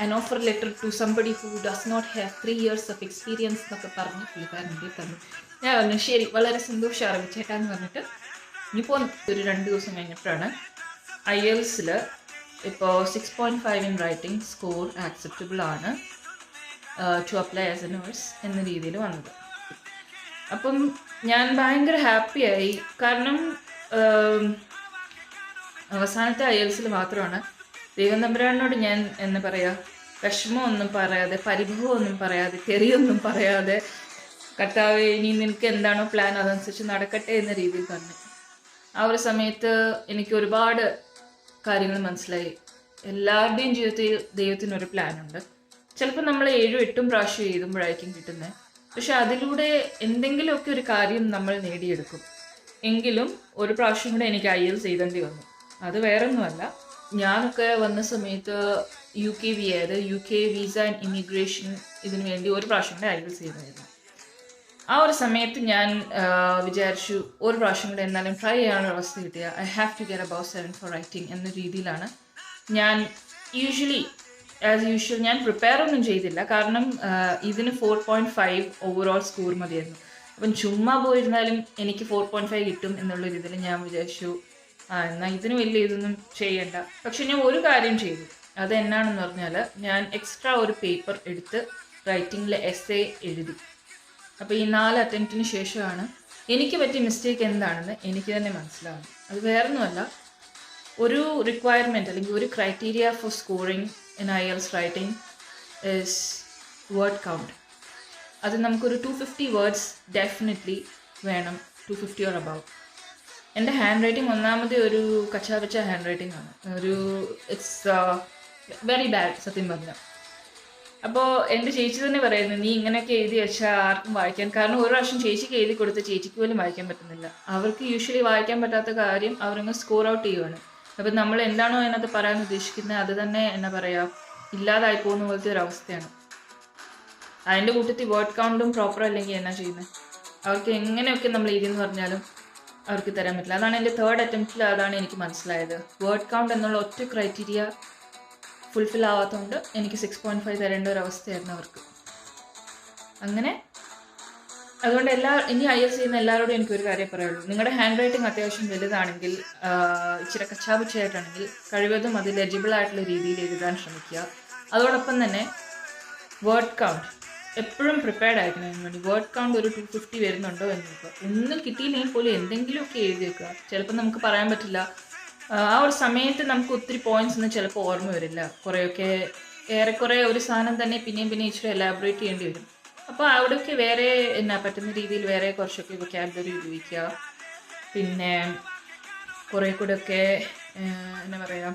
an offer letter to somebody who does not have 3 years of experience എന്നൊക്കെ പറഞ്ഞ് പുള്ളിക്കാരൻ എൻ്റെ തന്നു. ഞാൻ പറഞ്ഞു ശരി, വളരെ സന്തോഷം അറിയിച്ചേട്ടാന്ന് പറഞ്ഞിട്ട് ഇനിയിപ്പോൾ ഒരു 2 ദിവസം കഴിഞ്ഞപ്പോഴാണ് IELTS ഇപ്പോൾ 6.5 ഇൻ റൈറ്റിംഗ് സ്കോർ ആക്സെപ്റ്റബിൾ ആണ് to apply as a nurse എന്ന രീതിയിൽ വന്നത്. അപ്പം ഞാൻ ഭയങ്കര ഹാപ്പിയായി, കാരണം അവസാനത്തെ IELTS മാത്രമാണ് ദൈവം തമ്പുരാനോട് ഞാൻ എന്താ പറയുക വിഷമമൊന്നും പറയാതെ പരിഭവമൊന്നും പറയാതെ തെറിയൊന്നും പറയാതെ കർത്താവേ ഇനി നിനക്ക് എന്താണോ പ്ലാൻ അതനുസരിച്ച് നടക്കട്ടെ എന്ന രീതിയിൽ പറഞ്ഞു. ആ ഒരു സമയത്ത് എനിക്ക് ഒരുപാട് കാര്യങ്ങൾ മനസ്സിലായി. എല്ലാവരുടെയും ജീവിതത്തിൽ ദൈവത്തിനൊരു പ്ലാനുണ്ട്. ചിലപ്പോൾ നമ്മൾ 7-8 പ്രാവശ്യം എഴുതുമ്പോഴായിരിക്കും കിട്ടുന്നത്, പക്ഷെ അതിലൂടെ എന്തെങ്കിലുമൊക്കെ ഒരു കാര്യം നമ്മൾ നേടിയെടുക്കും. എങ്കിലും ഒരു പ്രാവശ്യം കൂടെ എനിക്ക് IELTS എഴുതേണ്ടി വന്നു. അത് വേറൊന്നുമല്ല, ഞാനൊക്കെ വന്ന സമയത്ത് UK വിസ ആൻഡ് ഇമിഗ്രേഷൻ ഇതിനു വേണ്ടി ഒരു പ്രാവശ്യം കൂടെ IELTS ചെയ്യുന്നതായിരുന്നു. ആ ഒരു സമയത്ത് ഞാൻ വിചാരിച്ചു ഒരു പ്രാവശ്യം കൂടെ എന്നാലും ട്രൈ ചെയ്യാനുള്ള അവസ്ഥ കിട്ടിയ I have to get about 7 for writing എന്ന രീതിയിലാണ് ഞാൻ ആസ് യൂഷ്വൽ ഞാൻ പ്രിപ്പയർ ഒന്നും ചെയ്തില്ല. കാരണം ഇതിന് 4.5 ഓവറോൾ സ്കോർ മതിയായിരുന്നു. അപ്പം ചുമ്മാ പോയിരുന്നാലും എനിക്ക് 4.5 കിട്ടും എന്നുള്ള രീതിയിൽ ഞാൻ വിചാരിച്ചു എന്നാൽ ഇതിന് വലിയ ഇതൊന്നും ചെയ്യണ്ട. പക്ഷെ ഞാൻ ഒരു കാര്യം ചെയ്തു, അത് എന്നാണെന്ന് പറഞ്ഞാൽ ഞാൻ എക്സ്ട്രാ ഒരു പേപ്പർ എടുത്ത് റൈറ്റിങ്ങിൽ എസ്സേ എഴുതി. അപ്പോൾ ഈ 4 അറ്റംപ്റ്റിന് ശേഷമാണ് എനിക്ക് പറ്റിയ മിസ്റ്റേക്ക് എന്താണെന്ന് എനിക്ക് തന്നെ മനസ്സിലാവുന്നത്. അത് വേറൊന്നുമല്ല, ഒരു റിക്വയർമെൻറ്റ് അല്ലെങ്കിൽ ഒരു criteria four scoring in IELTS writing is word count. അത് നമുക്കൊരു 250 വേർഡ്സ് ഡെഫിനറ്റ്ലി വേണം, 250 ഓർ അബവ്. എൻ്റെ ഹാൻഡ് റൈറ്റിംഗ് ഒന്നാമത് ഒരു കച്ചാപച്ച ഹാൻഡ് റൈറ്റിംഗ് ആണ്, ഇറ്റ്സ് വെരി ബാഡ് സത്യം പറഞ്ഞാൽ. അപ്പോൾ എൻ്റെ ചേച്ചി തന്നെ പറയുന്നത് നീ ഇങ്ങനെയൊക്കെ എഴുതി വെച്ചാൽ ആർക്കും വായിക്കാൻ, കാരണം ഒരു പ്രാവശ്യം ചേച്ചിക്ക് എഴുതി കൊടുത്ത് ചേച്ചിക്ക് പോലും വായിക്കാൻ പറ്റുന്നില്ല. അവർക്ക് യൂഷ്വലി വായിക്കാൻ പറ്റാത്ത കാര്യം അവരങ്ങ് സ്കോർ ഔട്ട് ചെയ്യുവാണ്. അപ്പം നമ്മൾ എന്താണോ അതിനകത്ത് പറയാൻ ഉദ്ദേശിക്കുന്നത് അത് തന്നെ എന്താ പറയുക ഇല്ലാതായി പോകുന്ന പോലത്തെ ഒരു അവസ്ഥയാണ്. അതിൻ്റെ കൂട്ടത്തിൽ വേർഡ് കൗണ്ടും പ്രോപ്പർ അല്ലെങ്കിൽ എന്നാ ചെയ്യുന്നത്, അവർക്ക് എങ്ങനെയൊക്കെ നമ്മൾ എഴുതിയെന്ന് പറഞ്ഞാലും അവർക്ക് തരാൻ പറ്റില്ല. അതാണ് എൻ്റെ 3rd അറ്റംപ്റ്റിൽ അതാണ് എനിക്ക് മനസ്സിലായത്. വേർഡ് കൗണ്ട് എന്നുള്ള ഒറ്റ ക്രൈറ്റീരിയ ഫുൾഫിൽ ആവാത്തതുകൊണ്ട് എനിക്ക് 6.5 തരേണ്ട ഒരു അവസ്ഥയായിരുന്നു അവർക്ക്. അങ്ങനെ അതുകൊണ്ട് ഇനി IS ചെയ്യുന്ന എല്ലാവരോടും എനിക്കൊരു കാര്യം പറയുള്ളൂ. നിങ്ങളുടെ ഹാൻഡ് റൈറ്റിംഗ് അത്യാവശ്യം വലുതാണെങ്കിൽ, ഇച്ചിരി കച്ചാപിച്ചായിട്ടാണെങ്കിൽ കഴിവതും അത് ലെജിബിൾ ആയിട്ടുള്ള രീതിയിൽ എഴുതാൻ ശ്രമിക്കുക. അതോടൊപ്പം തന്നെ വേർഡ് കൗണ്ട് എപ്പോഴും പ്രിപ്പയർഡ് ആയിരിക്കണം. അതിന് വേണ്ടി വേർഡ് കൗണ്ട് ഒരു 250 വരുന്നുണ്ടോ എന്ന് നോക്കുക. ഒന്നും കിട്ടിയില്ലെങ്കിൽ പോലും എന്തെങ്കിലുമൊക്കെ എഴുതി വെക്കുക. ചിലപ്പോൾ നമുക്ക് പറയാൻ പറ്റില്ല, ആ ഒരു സമയത്ത് നമുക്ക് ഒത്തിരി പോയിന്റ്സ് ഒന്നും ചിലപ്പോൾ ഓർമ്മ വരില്ല. കുറേയൊക്കെ ഏറെക്കുറെ ഒരു സാധനം തന്നെ പിന്നെയും ഇച്ചിരി എലാബറേറ്റ് ചെയ്യേണ്ടി വരും. അപ്പോൾ അവിടെയൊക്കെ വേറെ പറ്റുന്ന രീതിയിൽ വേറെ കുറച്ചൊക്കെ വൊക്കാബുലറി ഉപയോഗിക്കുക. പിന്നെ കുറേ കൂടെ ഒക്കെ എന്താ പറയുക,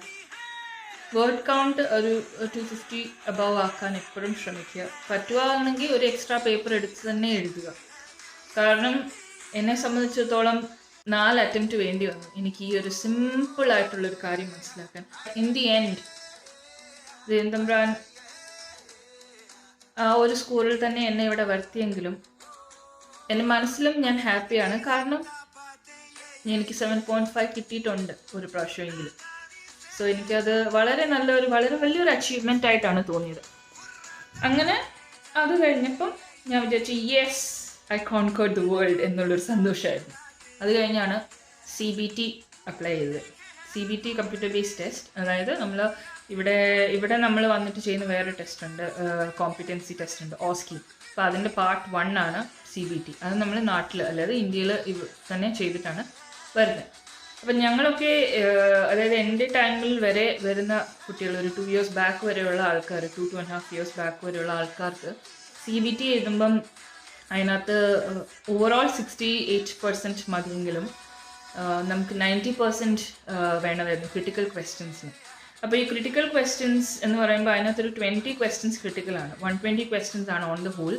വേർഡ് കൗണ്ട് ഒരു 250 അബവ് ആക്കാൻ എപ്പോഴും ശ്രമിക്കുക. പറ്റുകയാണെങ്കിൽ ഒരു എക്സ്ട്രാ പേപ്പർ എടുത്ത് തന്നെ എഴുതുക. കാരണം എന്നെ സംബന്ധിച്ചിടത്തോളം 4 അറ്റംപ്റ്റ് വേണ്ടി വന്നു എനിക്ക് ഈ ഒരു സിമ്പിൾ ആയിട്ടുള്ളൊരു കാര്യം മനസ്സിലാക്കാൻ. ഇൻ ദി എൻഡ് ദേവന്തമ്പ്രാൻ ആ ഒരു സ്കൂളിൽ തന്നെ എന്നെ ഇവിടെ വരുത്തിയെങ്കിലും എൻ്റെ മനസ്സിലും ഞാൻ ഹാപ്പിയാണ്. കാരണം എനിക്ക് 7.5 കിട്ടിയിട്ടുണ്ട് ഒരു പ്രാവശ്യമെങ്കിലും. സോ എനിക്കത് വളരെ വലിയൊരു അച്ചീവ്മെൻ്റ് ആയിട്ടാണ് തോന്നിയത്. അങ്ങനെ അത് കഴിഞ്ഞപ്പം ഞാൻ വിചാരിച്ചു yes I concord the world എന്നുള്ളൊരു സന്തോഷമായിരുന്നു. അത് കഴിഞ്ഞാണ് CBT അപ്ലൈ ചെയ്തത്. CBT computer based test. അതായത് നമ്മൾ ഇവിടെ നമ്മൾ വന്നിട്ട് ചെയ്യുന്ന വേറെ ടെസ്റ്റ് ഉണ്ട്, കോമ്പിറ്റൻസി ടെസ്റ്റ് ഉണ്ട്, OSCE. അപ്പോൾ അതിൻ്റെ പാർട്ട് 1 ആണ് CBT. അത് നമ്മൾ നാട്ടിൽ അല്ലാതെ ഇന്ത്യയിൽ തന്നെ ചെയ്തിട്ടാണ് വരുന്നത്. അപ്പം ഞങ്ങളൊക്കെ അതായത് എൻ്റെ ടൈമിൽ വരെ വരുന്ന കുട്ടികൾ, ഒരു 2 years ബാക്ക് വരെയുള്ള ആൾക്കാർ, 2.5 years ബാക്ക് വരെയുള്ള ആൾക്കാർക്ക് CBT എഴുതുമ്പം അതിനകത്ത് ഓവറോൾ 68% മതിയെങ്കിലും നമുക്ക് 90% വേണമായിരുന്നു ക്രിട്ടിക്കൽ ക്വസ്റ്റ്യൻസിന്. അപ്പോൾ ഈ ക്രിട്ടിക്കൽ ക്വസ്റ്റ്യൻസ് എന്ന് പറയുമ്പോൾ അതിനകത്തൊരു 20 questions ക്രിട്ടിക്കലാണ്. 120 questions ആണ് ഓൺ ദ ഹോൾ.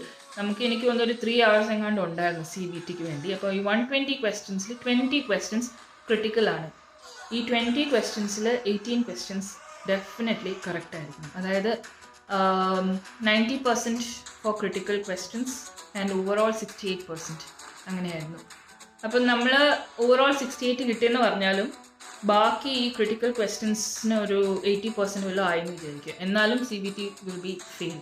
എനിക്ക് തോന്നുന്നൊരു 3 hours എങ്ങാണ്ട് ഉണ്ടായിരുന്നു CBTക്ക് വേണ്ടി. അപ്പോൾ ഈ 120 questionsil 20 questions ക്രിട്ടിക്കലാണ്. ഈ 20 questionsil 18 questions ഡെഫിനറ്റ്ലി കറക്റ്റ് ആയിരിക്കണം. അതായത് 90% for critical questions and overall 68% അങ്ങനെയായിരുന്നു. അപ്പം നമ്മൾ ഓവറോൾ 68 കിട്ടിയെന്ന് പറഞ്ഞാലും ബാക്കി ഈ ക്രിട്ടിക്കൽ ക്വസ്റ്റ്യൻസിന് ഒരു 80% വല്ലതും ആയെന്ന് വിചാരിക്കുക. എന്നാലും CBT വിൽ ബി ഫെയിൽ.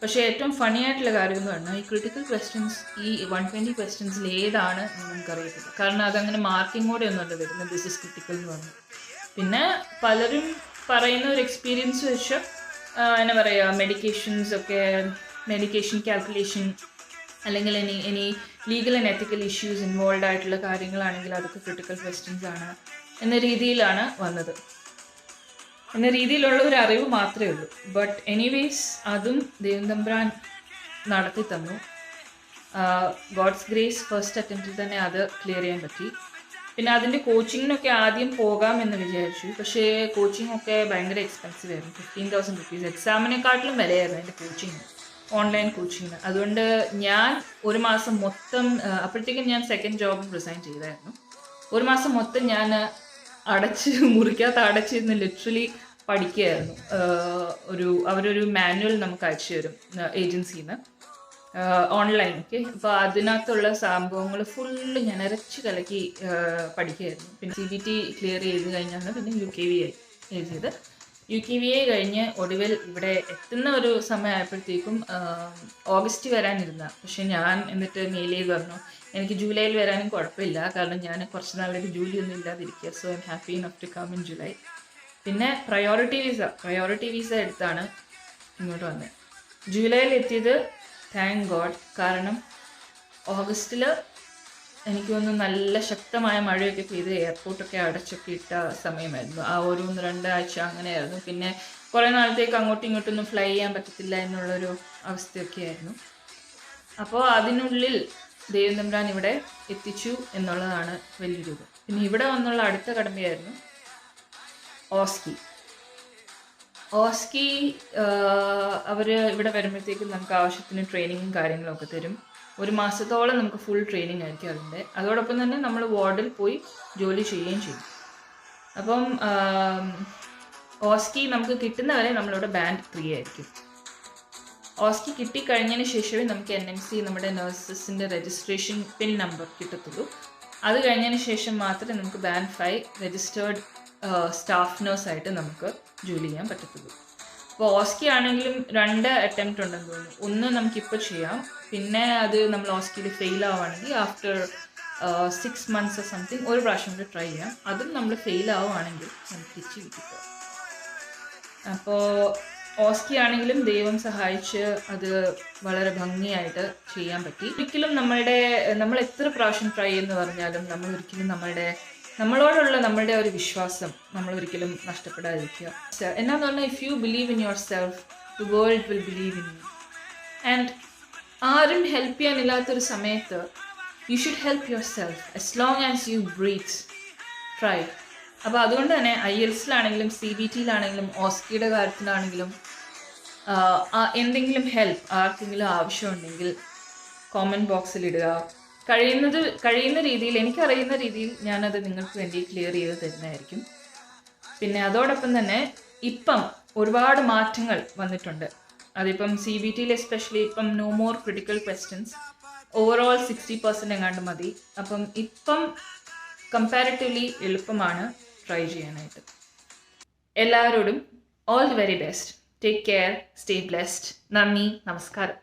പക്ഷേ ഏറ്റവും ഫണി ആയിട്ടുള്ള കാര്യം എന്ന് പറഞ്ഞാൽ ഈ ക്രിട്ടിക്കൽ ക്വസ്റ്റ്യൻസ് ഈ 120 questionsil ഏതാണ് എന്ന് നമുക്കറിയത്തില്ല. കാരണം അതങ്ങനെ മാർക്കിങ്ങോടെ ഒന്നുമല്ല വരുന്നത്, ദിസ് ഇസ് ക്രിട്ടിക്കൽ എന്ന് പറഞ്ഞു. പിന്നെ പലരും പറയുന്ന ഒരു എക്സ്പീരിയൻസ് വെച്ച് എന്നാ പറയുക, മെഡിക്കേഷൻ കാൽക്കുലേഷൻ അല്ലെങ്കിൽ ഇനി legal and ethical issues involve ആയിട്ടുള്ള കാര്യങ്ങളാണെങ്കിൽ അതൊക്കെ ക്രിട്ടിക്കൽ ക്വസ്റ്റ്യൻസ് ആണ് എന്ന രീതിയിലാണ് വന്നത്. എന്ന രീതിയിലുള്ള ഒരു അറിവ് മാത്രമേ ഉള്ളൂ. ബട്ട് എനിവേസ് അതും ദേവന്തമ്പ്രാൻ നടത്തി തന്നു. ഗോഡ്സ് ഗ്രേസ് ഫസ്റ്റ് അറ്റംപ്റ്റിൽ തന്നെ അത് ക്ലിയർ ചെയ്യാൻ പറ്റി. പിന്നെ അതിൻ്റെ കോച്ചിങ്ങിനൊക്കെ ആദ്യം പോകാമെന്ന് വിചാരിച്ചു. പക്ഷേ കോച്ചിങ് ഒക്കെ ഭയങ്കര എക്സ്പെൻസീവ് ആയിരുന്നു. 15,000 rupees. എക്സാമിനെക്കാട്ടിലും വിലയായിരുന്നു എൻ്റെ കോച്ചിങ്, ഓൺലൈൻ കോച്ചിങ്ങിന്. അതുകൊണ്ട് ഞാൻ ഒരു മാസം മൊത്തം, അപ്പോഴത്തേക്കും ഞാൻ സെക്കൻഡ് ജോബും റിസൈൻ ചെയ്തായിരുന്നു. ഒരു മാസം മൊത്തം ഞാൻ മുറിക്കകത്ത് അടച്ചിരുന്ന് ലിറ്ററലി പഠിക്കുകയായിരുന്നു. അവരൊരു മാനുവൽ നമുക്ക് അയച്ചു തരും ഏജൻസിയിൽ നിന്ന്, ഓൺലൈൻ. ഓക്കെ, അപ്പോൾ അതിനകത്തുള്ള സംഭവങ്ങൾ ഫുള്ള് ഞാൻ അരച്ച് കലക്കി പഠിക്കുകയായിരുന്നു. പിന്നെ CBT ക്ലിയർ ചെയ്ത് കഴിഞ്ഞാണ് പിന്നെ UKVA എഴുതിയത്. UKVA കഴിഞ്ഞ് ഒടുവിൽ ഇവിടെ എത്തുന്ന ഒരു സമയമായപ്പോഴത്തേക്കും ഓഗസ്റ്റ് വരാനിരുന്ന. പക്ഷെ ഞാൻ എന്നിട്ട് മെയിൽ ചെയ്ത് പറഞ്ഞു എനിക്ക് ജൂലൈയിൽ വരാനും കുഴപ്പമില്ല, കാരണം ഞാൻ കുറച്ച് നാളായിട്ട് ജോലിയൊന്നും ഇല്ലാതിരിക്കുക. So I'm happy enough to come in July. പിന്നെ പ്രയോറിറ്റി വിസ എടുത്താണ് ഇങ്ങോട്ട് വന്നത്. ജൂലൈയിൽ എത്തിയത് താങ്ക് ഗോഡ്. കാരണം ഓഗസ്റ്റിൽ എനിക്ക് തോന്നുന്നു നല്ല ശക്തമായ മഴയൊക്കെ പെയ്ത് എയർപോർട്ടൊക്കെ അടച്ചൊക്കെ ഇട്ട സമയമായിരുന്നു. ആ ഒരു 1-2 ആഴ്ച അങ്ങനെയായിരുന്നു. പിന്നെ കുറേ നാളത്തേക്ക് അങ്ങോട്ടും ഇങ്ങോട്ടൊന്നും ഫ്ലൈ ചെയ്യാൻ പറ്റത്തില്ല എന്നുള്ളൊരു അവസ്ഥയൊക്കെ ആയിരുന്നു. അപ്പോൾ അതിനുള്ളിൽ ദേവന്തമ്പ്രാൻ ഇവിടെ എത്തിച്ചു എന്നുള്ളതാണ് വലിയൊരു ഇത്. പിന്നെ ഇവിടെ വന്നുള്ള അടുത്ത കടമയായിരുന്നു ഓസ്കി. അവർ ഇവിടെ വരുമ്പോഴത്തേക്കും നമുക്ക് ആവശ്യത്തിന് ട്രെയിനിങ്ങും കാര്യങ്ങളൊക്കെ തരും. 1 മാസത്തോളം നമുക്ക് ഫുൾ ട്രെയിനിങ് ആയിരിക്കും അതിൻ്റെ. അതോടൊപ്പം തന്നെ നമ്മൾ വാർഡിൽ പോയി ജോലി ചെയ്യുകയും ചെയ്യും. അപ്പം ഓസ്കി നമുക്ക് കിട്ടുന്നവരെ നമ്മളിവിടെ ബാൻഡ് 3 ആയിരിക്കും. ഓസ്കി കിട്ടിക്കഴിഞ്ഞതിന് ശേഷമേ നമുക്ക് NMC നമ്മുടെ നഴ്സസിൻ്റെ രജിസ്ട്രേഷൻ പിൻ നമ്പർ കിട്ടത്തുള്ളൂ. അത് കഴിഞ്ഞതിന് ശേഷം മാത്രമേ നമുക്ക് ബാൻഡ് 5 രജിസ്റ്റേർഡ് സ്റ്റാഫ് നേഴ്സായിട്ട് നമുക്ക് ജോലി ചെയ്യാൻ പറ്റത്തുള്ളൂ. അപ്പോൾ ഓസ്കി ആണെങ്കിലും 2 അറ്റംപ്റ്റ് ഉണ്ടെന്ന് തോന്നുന്നു. ഒന്ന് നമുക്കിപ്പോൾ ചെയ്യാം, പിന്നെ അത് നമ്മൾ ഓസ്കിയിൽ ഫെയിൽ ആവുകയാണെങ്കിൽ ആഫ്റ്റർ 6 months സംതിങ് ഒരു പ്രാവശ്യം കൂടി ട്രൈ ചെയ്യാം. അതും നമ്മൾ ഫെയിൽ ആവുകയാണെങ്കിൽ നമുക്ക് തിരിച്ച് കിട്ടിപ്പോ. അപ്പോൾ ഓസ്കി ആണെങ്കിലും ദൈവം സഹായിച്ച് അത് വളരെ ഭംഗിയായിട്ട് ചെയ്യാൻ പറ്റി. ഒരിക്കലും നമ്മൾ എത്ര പ്രാവശ്യം ട്രൈ എന്ന് പറഞ്ഞാലും നമ്മൾ ഒരിക്കലും നമ്മളോടുള്ള നമ്മളുടെ ഒരു വിശ്വാസം നമ്മൾ ഒരിക്കലും നഷ്ടപ്പെടാതിരിക്കുക. എന്നാന്ന് പറഞ്ഞാൽ, if you believe in yourself, the world will believe in you. And ആരും ഹെൽപ്പ് ചെയ്യാനില്ലാത്തൊരു സമയത്ത് you should help yourself as long as you breathe. Try. അപ്പോൾ അതുകൊണ്ട് തന്നെ IELTS-ലാണെങ്കിലും CBT-ലാണെങ്കിലും ഓസ്കിയുടെ കാര്യത്തിലാണെങ്കിലും എന്തെങ്കിലും ഹെൽപ്പ് ആർക്കെങ്കിലും ആവശ്യമുണ്ടെങ്കിൽ കോമൻറ്റ് ബോക്സിൽ ഇടുക. കഴിയുന്ന രീതിയിൽ, എനിക്കറിയുന്ന രീതിയിൽ ഞാനത് നിങ്ങൾക്ക് വേണ്ടി ക്ലിയർ ചെയ്ത് തരുന്നതായിരിക്കും. പിന്നെ അതോടൊപ്പം തന്നെ ഇപ്പം ഒരുപാട് മാറ്റങ്ങൾ വന്നിട്ടുണ്ട്. അതിപ്പം CBT-യിൽ എസ്പെഷ്യലി ഇപ്പം no more critical questions, overall 60% എങ്ങാണ്ട് മതി. അപ്പം ഇപ്പം കമ്പാരിറ്റീവ്ലി എളുപ്പമാണ് ട്രൈ ചെയ്യാനായിട്ട്. എല്ലാവരോടും all the very best. Take care, stay blessed. നന്ദി, നമസ്കാരം.